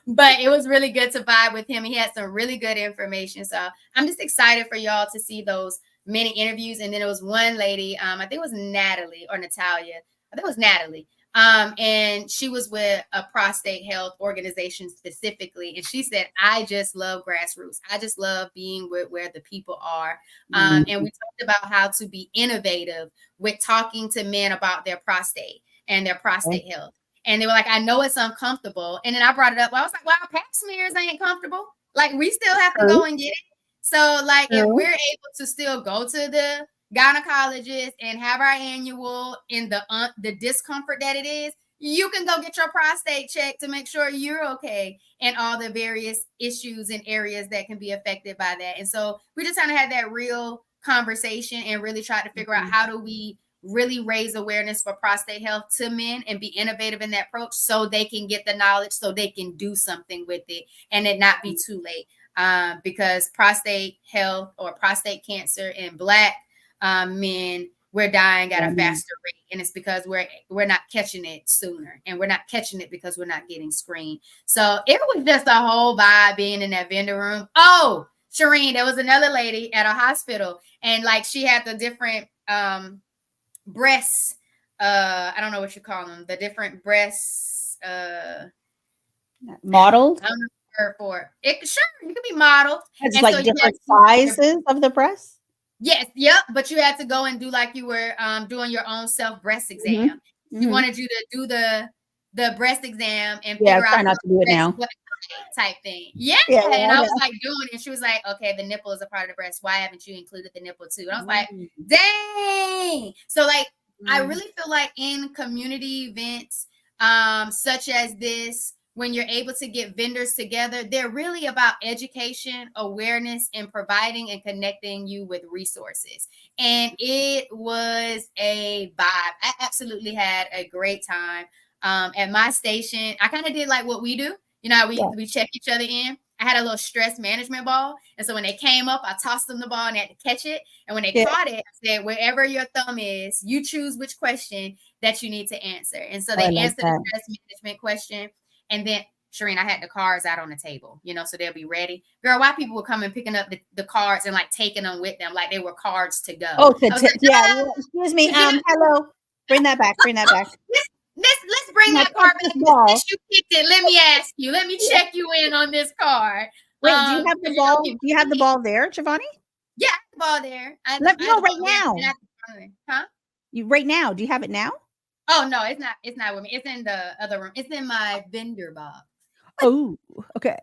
But it was really good to vibe with him. He had some really good information. So I'm just excited for y'all to see those many interviews. And then it was one lady, I think it was Natalie or Natalia. I think it was Natalie. And she was with a prostate health organization specifically. And she said, I just love grassroots. I just love being where the people are. And we talked about how to be innovative with talking to men about their prostate and their prostate health. And they were like, I know it's uncomfortable. And then I brought it up. Well, I was like, wow, pap smears ain't comfortable. Like, we still have to go and get it. So, like, if we're able to still go to the gynecologist and have our annual in the discomfort that it is, you can go get your prostate checked to make sure you're okay and all the various issues and areas that can be affected by that. And so we just kind of had that real conversation and really tried to figure out how do we really raise awareness for prostate health to men and be innovative in that approach so they can get the knowledge, so they can do something with it and it not be too late. Because prostate health or prostate cancer in Black men, we're dying at a faster rate, and it's because we're not catching it sooner, and we're not catching it because we're not getting screened. So it was just a whole vibe being in that vendor room. Oh, Shireen, there was another lady at a hospital, and like she had the different breasts. I don't know what you call them, the different breasts Modeled? I don't know the word for it. Sure, you could be modeled. It's And so like you have different to do like your sizes of the breasts? yes, yep. But you had to go and do like you were doing your own self breast Mhm. exam. She Mhm. wanted you to do the breast exam and Yeah, figure try out not what to do it breast now. what type thing. Yeah. Yeah, And yeah, I was yeah. like doing it. She was like, okay, the nipple is a part of the breast. Why haven't you included the nipple too? And I was like, Mm. dang. So like I Mm. really feel like in community events such as this, when you're able to get vendors together, they're really about education, awareness, and providing and connecting you with resources. And it was a vibe. I absolutely had a great time at my station. I kind of did like what we do. You know, Yeah. we check each other in. I had a little stress management ball. And so when they came up, I tossed them the ball and they had to catch it. And when they Yeah. caught it, I said, wherever your thumb is, you choose which question that you need to answer. And so Oh, I they like answered the that. stress management question. And then, Shireen, I had the cards out on the table, you know, so they'll be ready. Girl, why people were coming picking up the cards and like taking them with them like they were cards to go. Oh, I was like, yeah. Excuse me. you know, Hello. Bring that back. Bring that back. let's bring Now that card touch back. this Because ball. since you picked it, let me ask you. Let me Yeah. check you in on this card. Wait, do you have the Because you know, ball? Do people you have the ball there, Giovanni? yeah, I had the ball there. I had No, the ball right there. And now. huh? Right now. Do you have it now? Oh no, it's not. It's not with me. It's in the other room. It's in my vendor box. Oh, okay.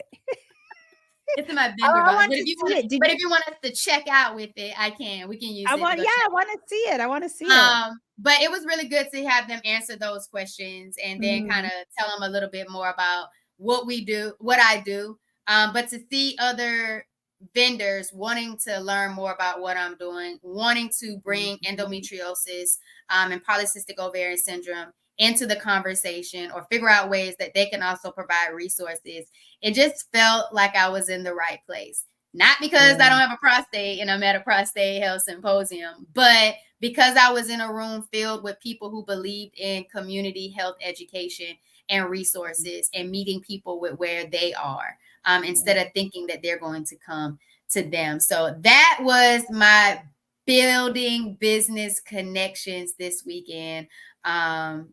It's in my Oh, vendor I box. want to see it. But if you want us to check out with it, I can. We can use it to go Yeah, check. I want to see it. I want to see it. But it was really good to have them answer those questions and then kind Mm. of tell them a little bit more about what we do, what I do. But to see other vendors wanting to learn more about what I'm doing, wanting to bring endometriosis and polycystic ovarian syndrome into the conversation or figure out ways that they can also provide resources. It just felt like I was in the right place. Not because I Yeah. don't have a prostate and I'm at a prostate health symposium, but because I was in a room filled with people who believed in community health education and resources and meeting people with where they are instead of thinking that they're going to come to them. So that was my building business connections this weekend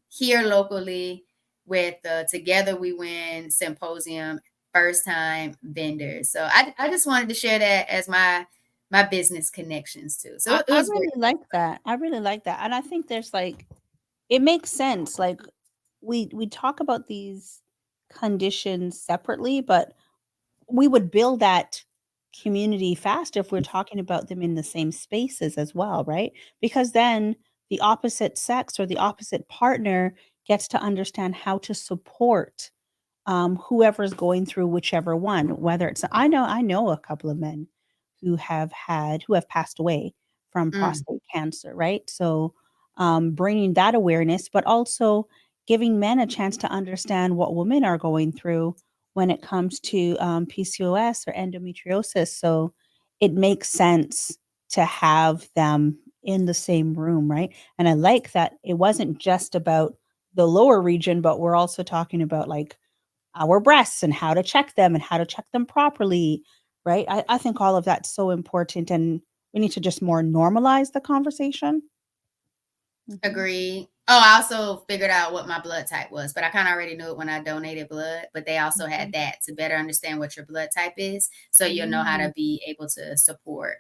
here locally with Together We Win Symposium first time vendors. So I just wanted to share that as my business connections too. So it I was great. really like that. I really like that. And I think there's like it makes sense. Like we talk about these conditions separately, but we would build that community fast if we're talking about them in the same spaces as well, right? Because then the opposite sex or the opposite partner gets to understand how to support whoever's going through whichever one, whether it's I know a couple of men who have passed away from Mm, prostate cancer, right? So bringing that awareness, but also giving men a chance to understand what women are going through when it comes to PCOS or endometriosis. So it makes sense to have them in the same room, right? And I like that it wasn't just about the lower region, but we're also talking about like our breasts and how to check them and how to check them properly, right? I think all of that's so important and we need to just more normalize the conversation. Mhm. agreed. Oh, I also figured out what my blood type was, but I kind of already knew it when I donated blood. But they also had Mhm. that to better understand what your blood type is, so you'll know how Mm. to be able to support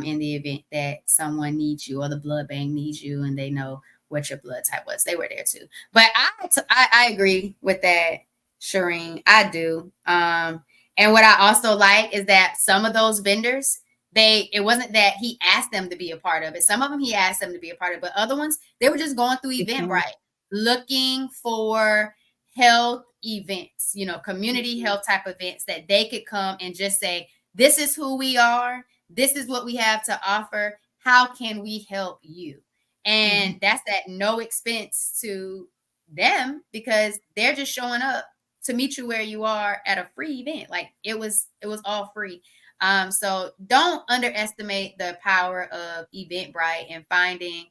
in the event that someone needs you or the blood bank needs you, and they know what your blood type was. They were there too. But I agree with that, Shireen. I do. And what I also like is that some of those vendors it wasn't that he asked them to be a part of it. Some of them he asked them to be a part of it, but other ones they were just going through They can. Eventbrite looking for health events, you know, community Mhm. health type events that they could come and just say, this is who we are, this is what we have to offer, how can we help you? Mhm. And that's at no expense to them because they're just showing up to meet you where you are at a free event. Like it was all free. So don't underestimate the power of Eventbrite and finding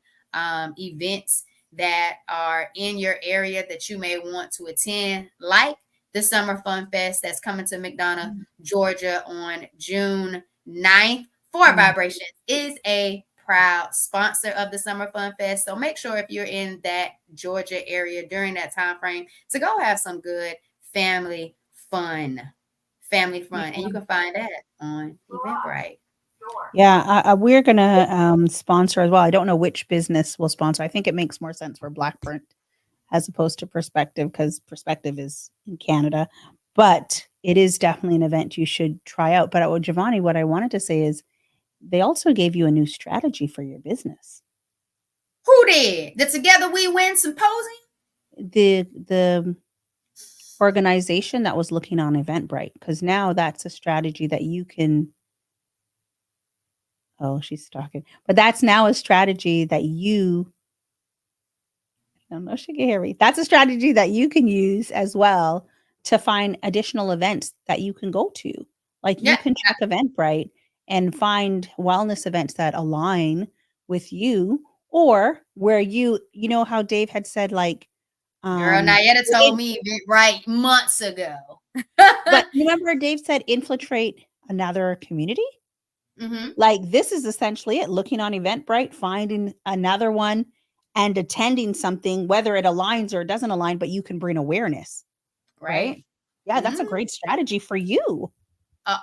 events that are in your area that you may want to attend, like the Summer Fun Fest that's coming to McDonough, Georgia on June 9th. For Mhm. Vibrations is a proud sponsor of the Summer Fun Fest. So make sure if you're in that Georgia area during that time frame to go have some good family fun. Family fun. And you can find that on Eventbrite. Yeah, we're gonna sponsor as well. I don't know which business will sponsor. I think it makes more sense for Black Print as opposed to Perspective because Perspective is in Canada. But it is definitely an event you should try out. But Giovanni, what I wanted to say is they also gave you a new strategy for your business. Who did? The Together We Win Symposium? The organization that was looking on Eventbrite, because now that's a strategy that you can. Oh, she's talking. But that's now a strategy that you. I don't know if she can hear me. That's a strategy that you can use as well to find additional events that you can go to. Like you Yeah. can check Eventbrite and find wellness events that align with you, or where you know how Dave had said like Girl, Nayetta told me right months ago. but you remember Dave said infiltrate another community? Mm-hmm. Like this is essentially it, looking on Eventbrite, finding another one and attending something, whether it aligns or it doesn't align, but you can bring awareness, right? Right. Yeah, that's a Mm-hmm. great strategy for you.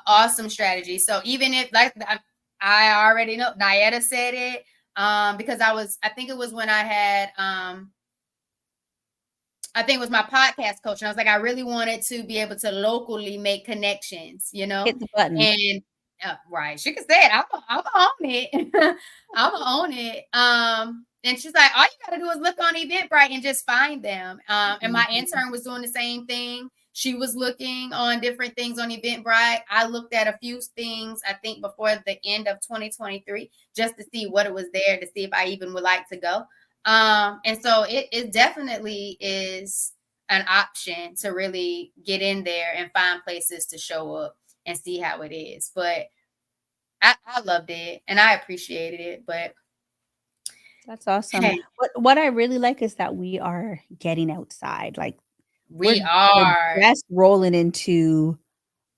Awesome strategy. So even if like I already know Nayetta said it, because I think it was when I had I think it was my podcast coach. And I was like, I really wanted to be able to locally make connections, you know? Hit the button. And right. She could say it. I'm on it. I'm on it. And she's like, all you gotta do is look on Eventbrite and just find them. And my intern was doing the same thing. She was looking on different things on Eventbrite. I looked at a few things, I think, before the end of 2023, just to see what it was there, to see if I even would like to go. And so it definitely is an option to really get in there and find places to show up and see how it is. But I loved it and I appreciated it. But That's awesome. hey, What I really like is that we are getting outside. Like we we're are. just rolling into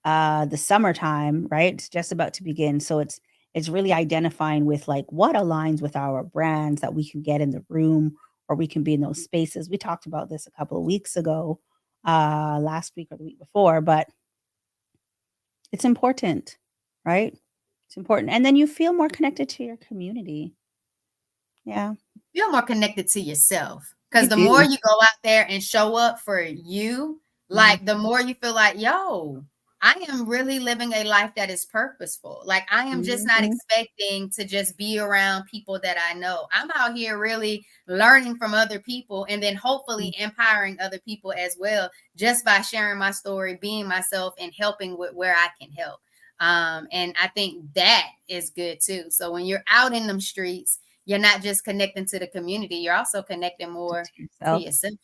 the summertime, right? It's just about to begin. So it's really identifying with like what aligns with our brands that we can get in the room or we can be in those spaces. We talked about this a couple of weeks ago, last week or the week before, but it's important, right? It's important. And then you feel more connected to your community. Yeah. Feel more connected to yourself. You Because the more do. you go out there and show up for you, like the more you feel like, yo, I am really living a life that is purposeful. Like I am just not Mhm. expecting to just be around people that I know. I'm out here really learning from other people and then hopefully empowering other people as well, just by sharing my story, being myself, and helping with where I can help. And I think that is good too. So when you're out in them streets, you're not just connecting to the community, you're also connecting more To to yourself. yourself.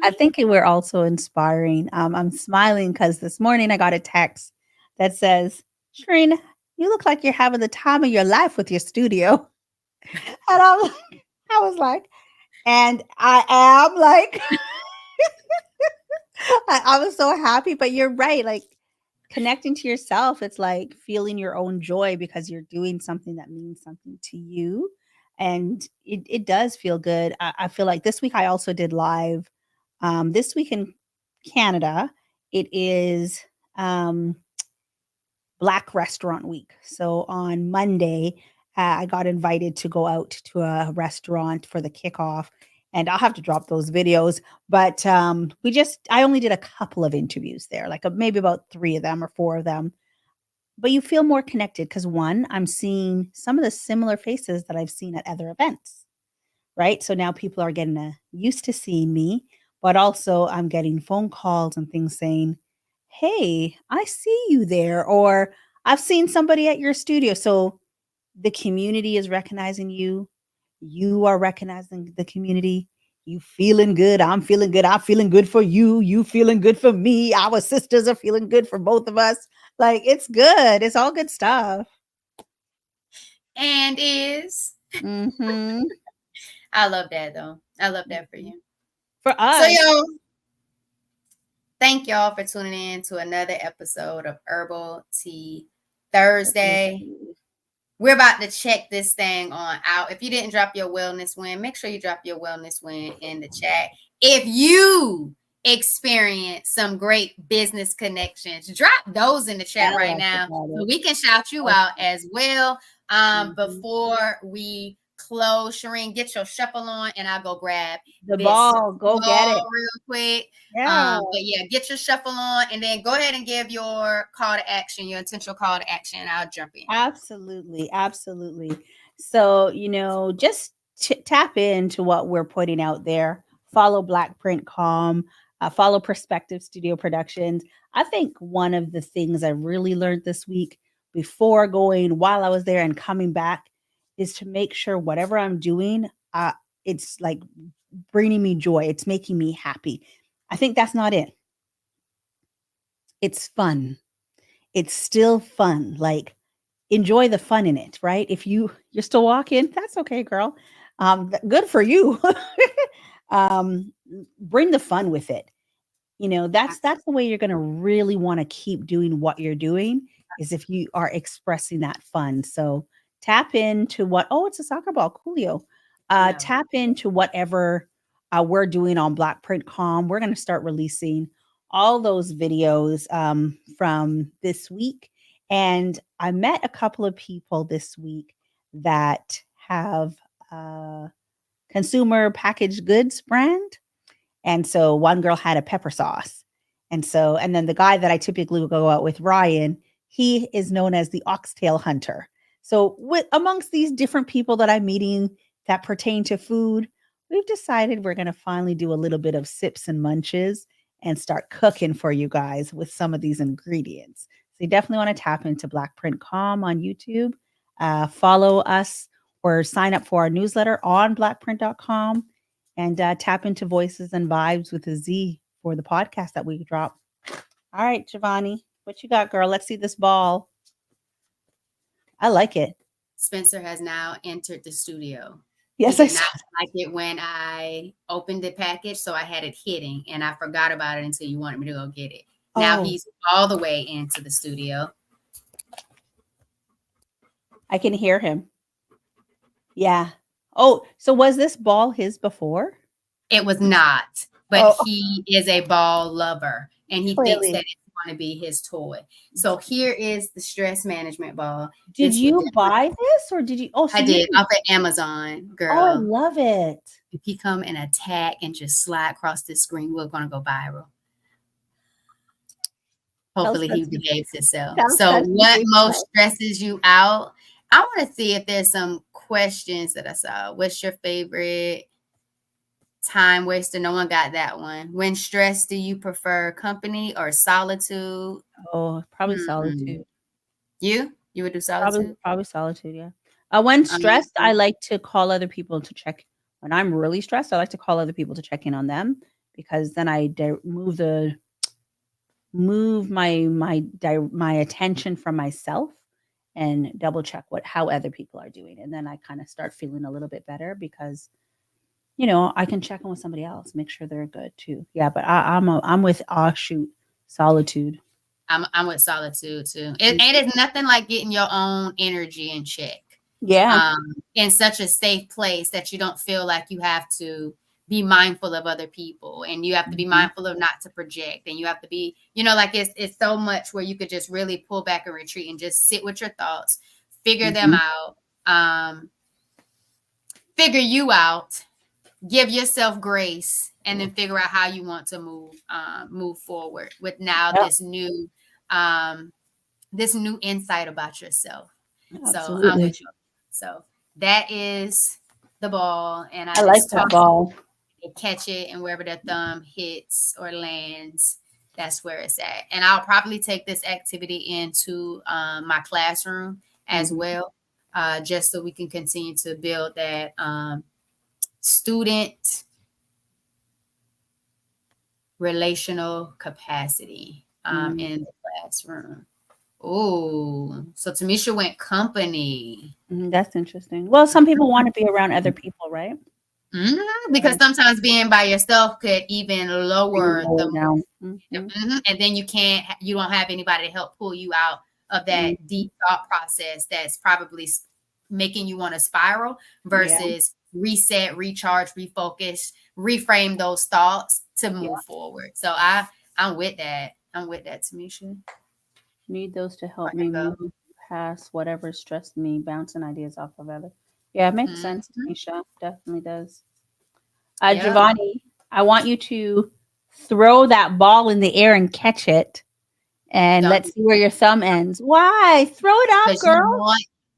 I Mhm. think we're also inspiring. I'm smiling because this morning I got a text that says, Shreen, you look like you're having the time of your life with your studio. And I was like, and I am like, I was so happy, but you're right. Like connecting to yourself, it's like feeling your own joy because you're doing something that means something to you. And it does feel good. I feel like this week I also did live. This week in Canada, it is Black Restaurant Week. So on Monday, I got invited to go out to a restaurant for the kickoff, and I'll have to drop those videos. But I only did a couple of interviews there, like maybe about 3 of them or 4 of them. But you feel more connected because one, I'm seeing some of the similar faces that I've seen at other events, right? So now people are getting used to seeing me, but also I'm getting phone calls and things saying, "Hey, I see you there," or "I've seen somebody at your studio." So the community is recognizing you. You are recognizing the community. You feeling good. I'm feeling good. I'm feeling good for you. You feeling good for me. Our sisters are feeling good for both of us. Like it's good. It's all good stuff. And is Mhm. I love that though. I love that for you. For So us. yo, thank y'all for tuning in to another episode of Herbal Tea Thursday. we're about to check this thing on out. If you didn't drop your wellness win, make sure you drop your wellness win in the chat. If you experience some great business connections, drop those in the chat right now so we can shout you out as well. Before we close, Shireen, get your shuffle on and I'll go grab the ball. Go get it real quick. Yeah. But yeah, get your shuffle on and then go ahead and give your call to action, your intentional call to action. I'll jump in. Absolutely. So, just tap into what we're putting out there. Follow Black Print Com, follow Perspective Studio Productions. I think one of the things I really learned this week before going, while I was there and coming back, is to make sure whatever I'm doing, it's like bringing me joy. It's making me happy. I think that's not it. It's fun. It's still fun. Like, enjoy the fun in it, right? If you're still walking, that's okay, girl. Good for you. Bring the fun with it. That's the way you're going to really want to keep doing what you're doing, is if you are expressing that fun. So tap into it's a soccer ball, coolio. Tap into whatever we're doing on Black Print Com. We're going to start releasing all those videos from this week. And I met a couple of people this week that have a consumer packaged goods brand. And so one girl had a pepper sauce. And then the guy that I typically go out with, Ryan, he is known as the oxtail hunter. So amongst these different people that I'm meeting that pertain to food, we've decided we're going to finally do a little bit of sips and munches and start cooking for you guys with some of these ingredients. So you definitely want to tap into Black Print Com on YouTube. Follow us or sign up for our newsletter on blackprint.com and tap into Voices and Vibes with a Z for the podcast that we drop. All right, Giovanni, what you got, girl? Let's see this ball. I like it. Spencer has now entered the studio. Yes, I did not like it when I opened the package, so I had it hitting, and I forgot about it until you wanted me to go get it. Now he's all the way into the studio. I can hear him. Yeah. Oh, so was this ball his before? It was not, but he is a ball lover, and he thinks that it's going to be his toy. So here is the stress management ball. Did you buy this, or did you? Oh, so I did off of Amazon, girl. Oh, I love it. If he come and attack and just slide across the screen, we're going to go viral. Hopefully he behaves himself. So what most stresses you out? I want to see if there's some questions that I saw. What's your favorite time waster? No one got that one. When stressed, do you prefer company or solitude? Oh, probably solitude. You would do solitude? Probably solitude, yeah. When stressed, I like to call other people to check. When I'm really stressed, I like to call other people to check in on them, because then I move my attention from myself and double check how other people are doing. And then I kind of start feeling a little bit better, because, I can check in with somebody else, make sure they're good too. Yeah. But I'm with solitude. I'm with solitude too. And it's nothing like getting your own energy in check. Yeah. In such a safe place that you don't feel like you have to be mindful of other people, and you have to be mindful of not to project, and you have to be, like it's so much where you could just really pull back and retreat and just sit with your thoughts, figure them out, figure you out, give yourself grace, and then figure out how you want to move forward with this new insight about yourself. Absolutely. So I'm with you. So that is the ball, and I like that ball. Catch it, and wherever the thumb hits or lands, that's where it's at. And I'll probably take this activity into my classroom as well, just so we can continue to build that student relational capacity in the classroom. Oh, so Tamisha went company. That's interesting. Well, some people want to be around other people, right? Because sometimes being by yourself could even lower the mood. And then you don't have anybody to help pull you out of that deep thought process that's probably making you want to spiral versus reset, recharge, refocus, reframe those thoughts to move forward. So I'm with that. I'm with that, Tamisha. Need those to help me move past whatever stressed me, bouncing ideas off of other. Yeah, it makes sense, Misha. Definitely does. Giovanni, I want you to throw that ball in the air and catch it. And let's see where your thumb ends. Why? Throw it up, girl.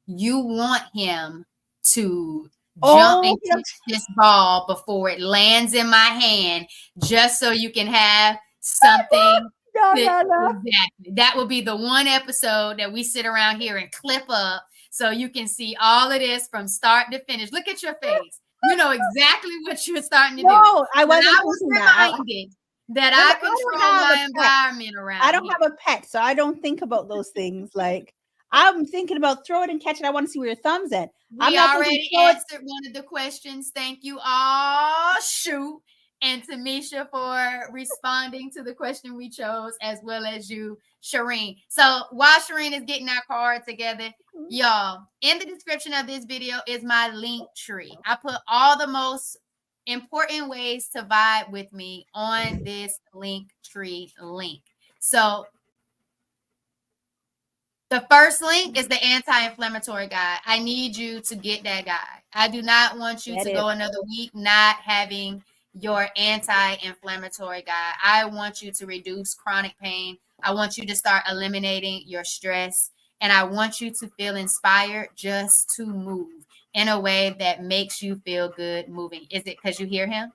You want him to jump and catch this ball before it lands in my hand, just so you can have something. Exactly. That will be the one episode that we sit around here and clip up so you can see all of this from start to finish. Look at your face. You know exactly what you're starting to do. No, I wasn't. I was reminded that I control my environment around. I don't have a pet, so I don't think about those things. Like, I'm thinking about throw it and catch it. I want to see where your thumb's at. We already answered one of the questions. Thank you all. Shoot. And Tamisha for responding to the question we chose, as well as you, Shireen. So while Shireen is getting our card together, y'all, in the description of this video is my link tree. I put all the most important ways to vibe with me on this link tree link. So the first link is the anti-inflammatory guide. I need you to get that guide. I do not want you to go another week not having your anti-inflammatory guide. I want you to reduce chronic pain. I want you to start eliminating your stress. And I want you to feel inspired just to move in a way that makes you feel good moving. Is it because you hear him?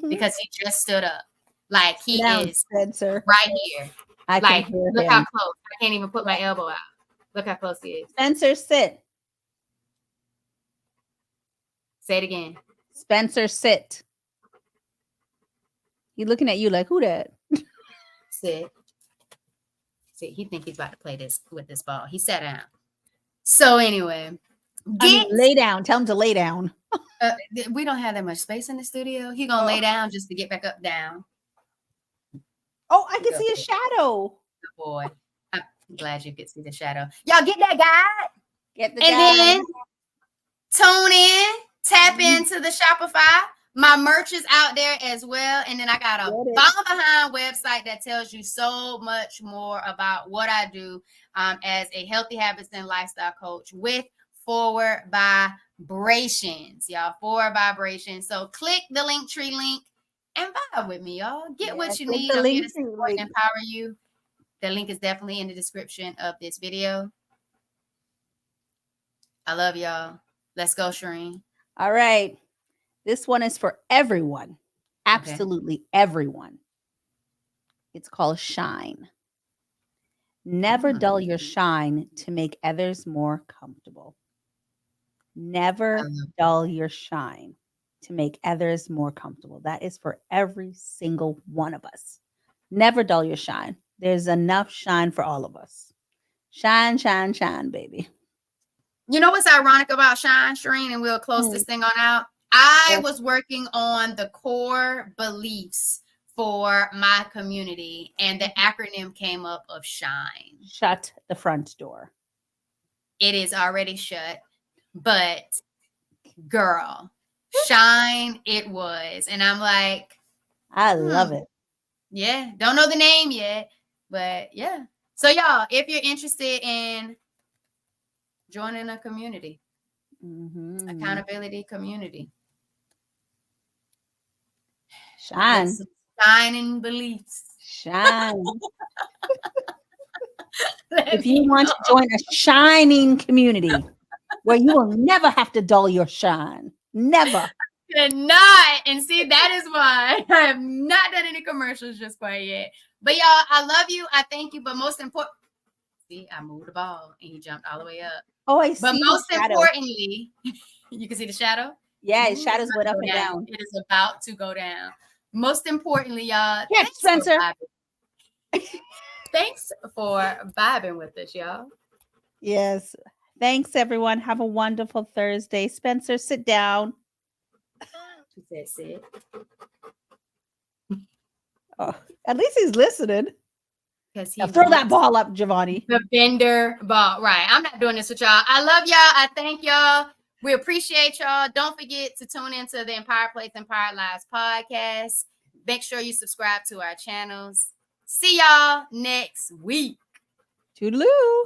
Because he just stood up. Like he is Spencer. right here. I can hear look him. how close. I can't even put my elbow out. Look how close he is. Spencer, sit. Say it again. Spencer, sit. He's looking at you like, who that? Sit. See, he think he's about to play this with this ball. He sat down. So anyway, lay down. Tell him to lay down. We don't have that much space in the studio. He gonna lay down just to get back up down. Oh, I can see a shadow. Good boy. I'm glad you could see the shadow. Y'all get that guide. Get the guide. And then tune in, tap into the Shopify. My merch is out there as well. And then I got a Follow Behind website that tells you so much more about what I do as a healthy habits and lifestyle coach with forward vibrations, y'all. Forward vibrations. So click the link tree link and vibe with me, y'all. Get what you need. I'm here to support and empower you. The link is definitely in the description of this video. I love y'all. Let's go, Shireen. All right. This one is for everyone. Absolutely everyone. It's called Shine. Never dull your shine to make others more comfortable. Never dull your shine to make others more comfortable. That is for every single one of us. Never dull your shine. There's enough shine for all of us. Shine, shine, shine, baby. You know what's ironic about Shine, Shireen, and we'll close this thing on out? I was working on the core beliefs for my community, and the acronym came up of SHINE. Shut the front door. It is already shut, but girl, SHINE it was. And I'm like, I love it. Yeah, don't know the name yet, but yeah. So y'all, if you're interested in joining a community, accountability community, shine, shining beliefs, shine. If you want to join a shining community where you will never have to dull your shine, never. Cannot. And see, that is why I have not done any commercials just quite yet. But y'all, I love you. I thank you. But most important, see, I moved the ball and he jumped all the way up. Oh, I see. But most importantly, you can see the shadow. Yeah, his shadows went up and down. It is about to go down. Most importantly, y'all, thanks, Spencer. Thanks for vibing with us, y'all. Yes. Thanks, everyone. Have a wonderful Thursday. Spencer, sit down. She said sit. Oh, at least he's listening. because he Now throw that wants ball up, Giovanni. the Bender ball. Right. I'm not doing this with y'all. I love y'all. I thank y'all. We appreciate y'all. Don't forget to tune into the Empire Plates, Empire Lives podcast. Make sure you subscribe to our channels. See y'all next week. Toodaloo.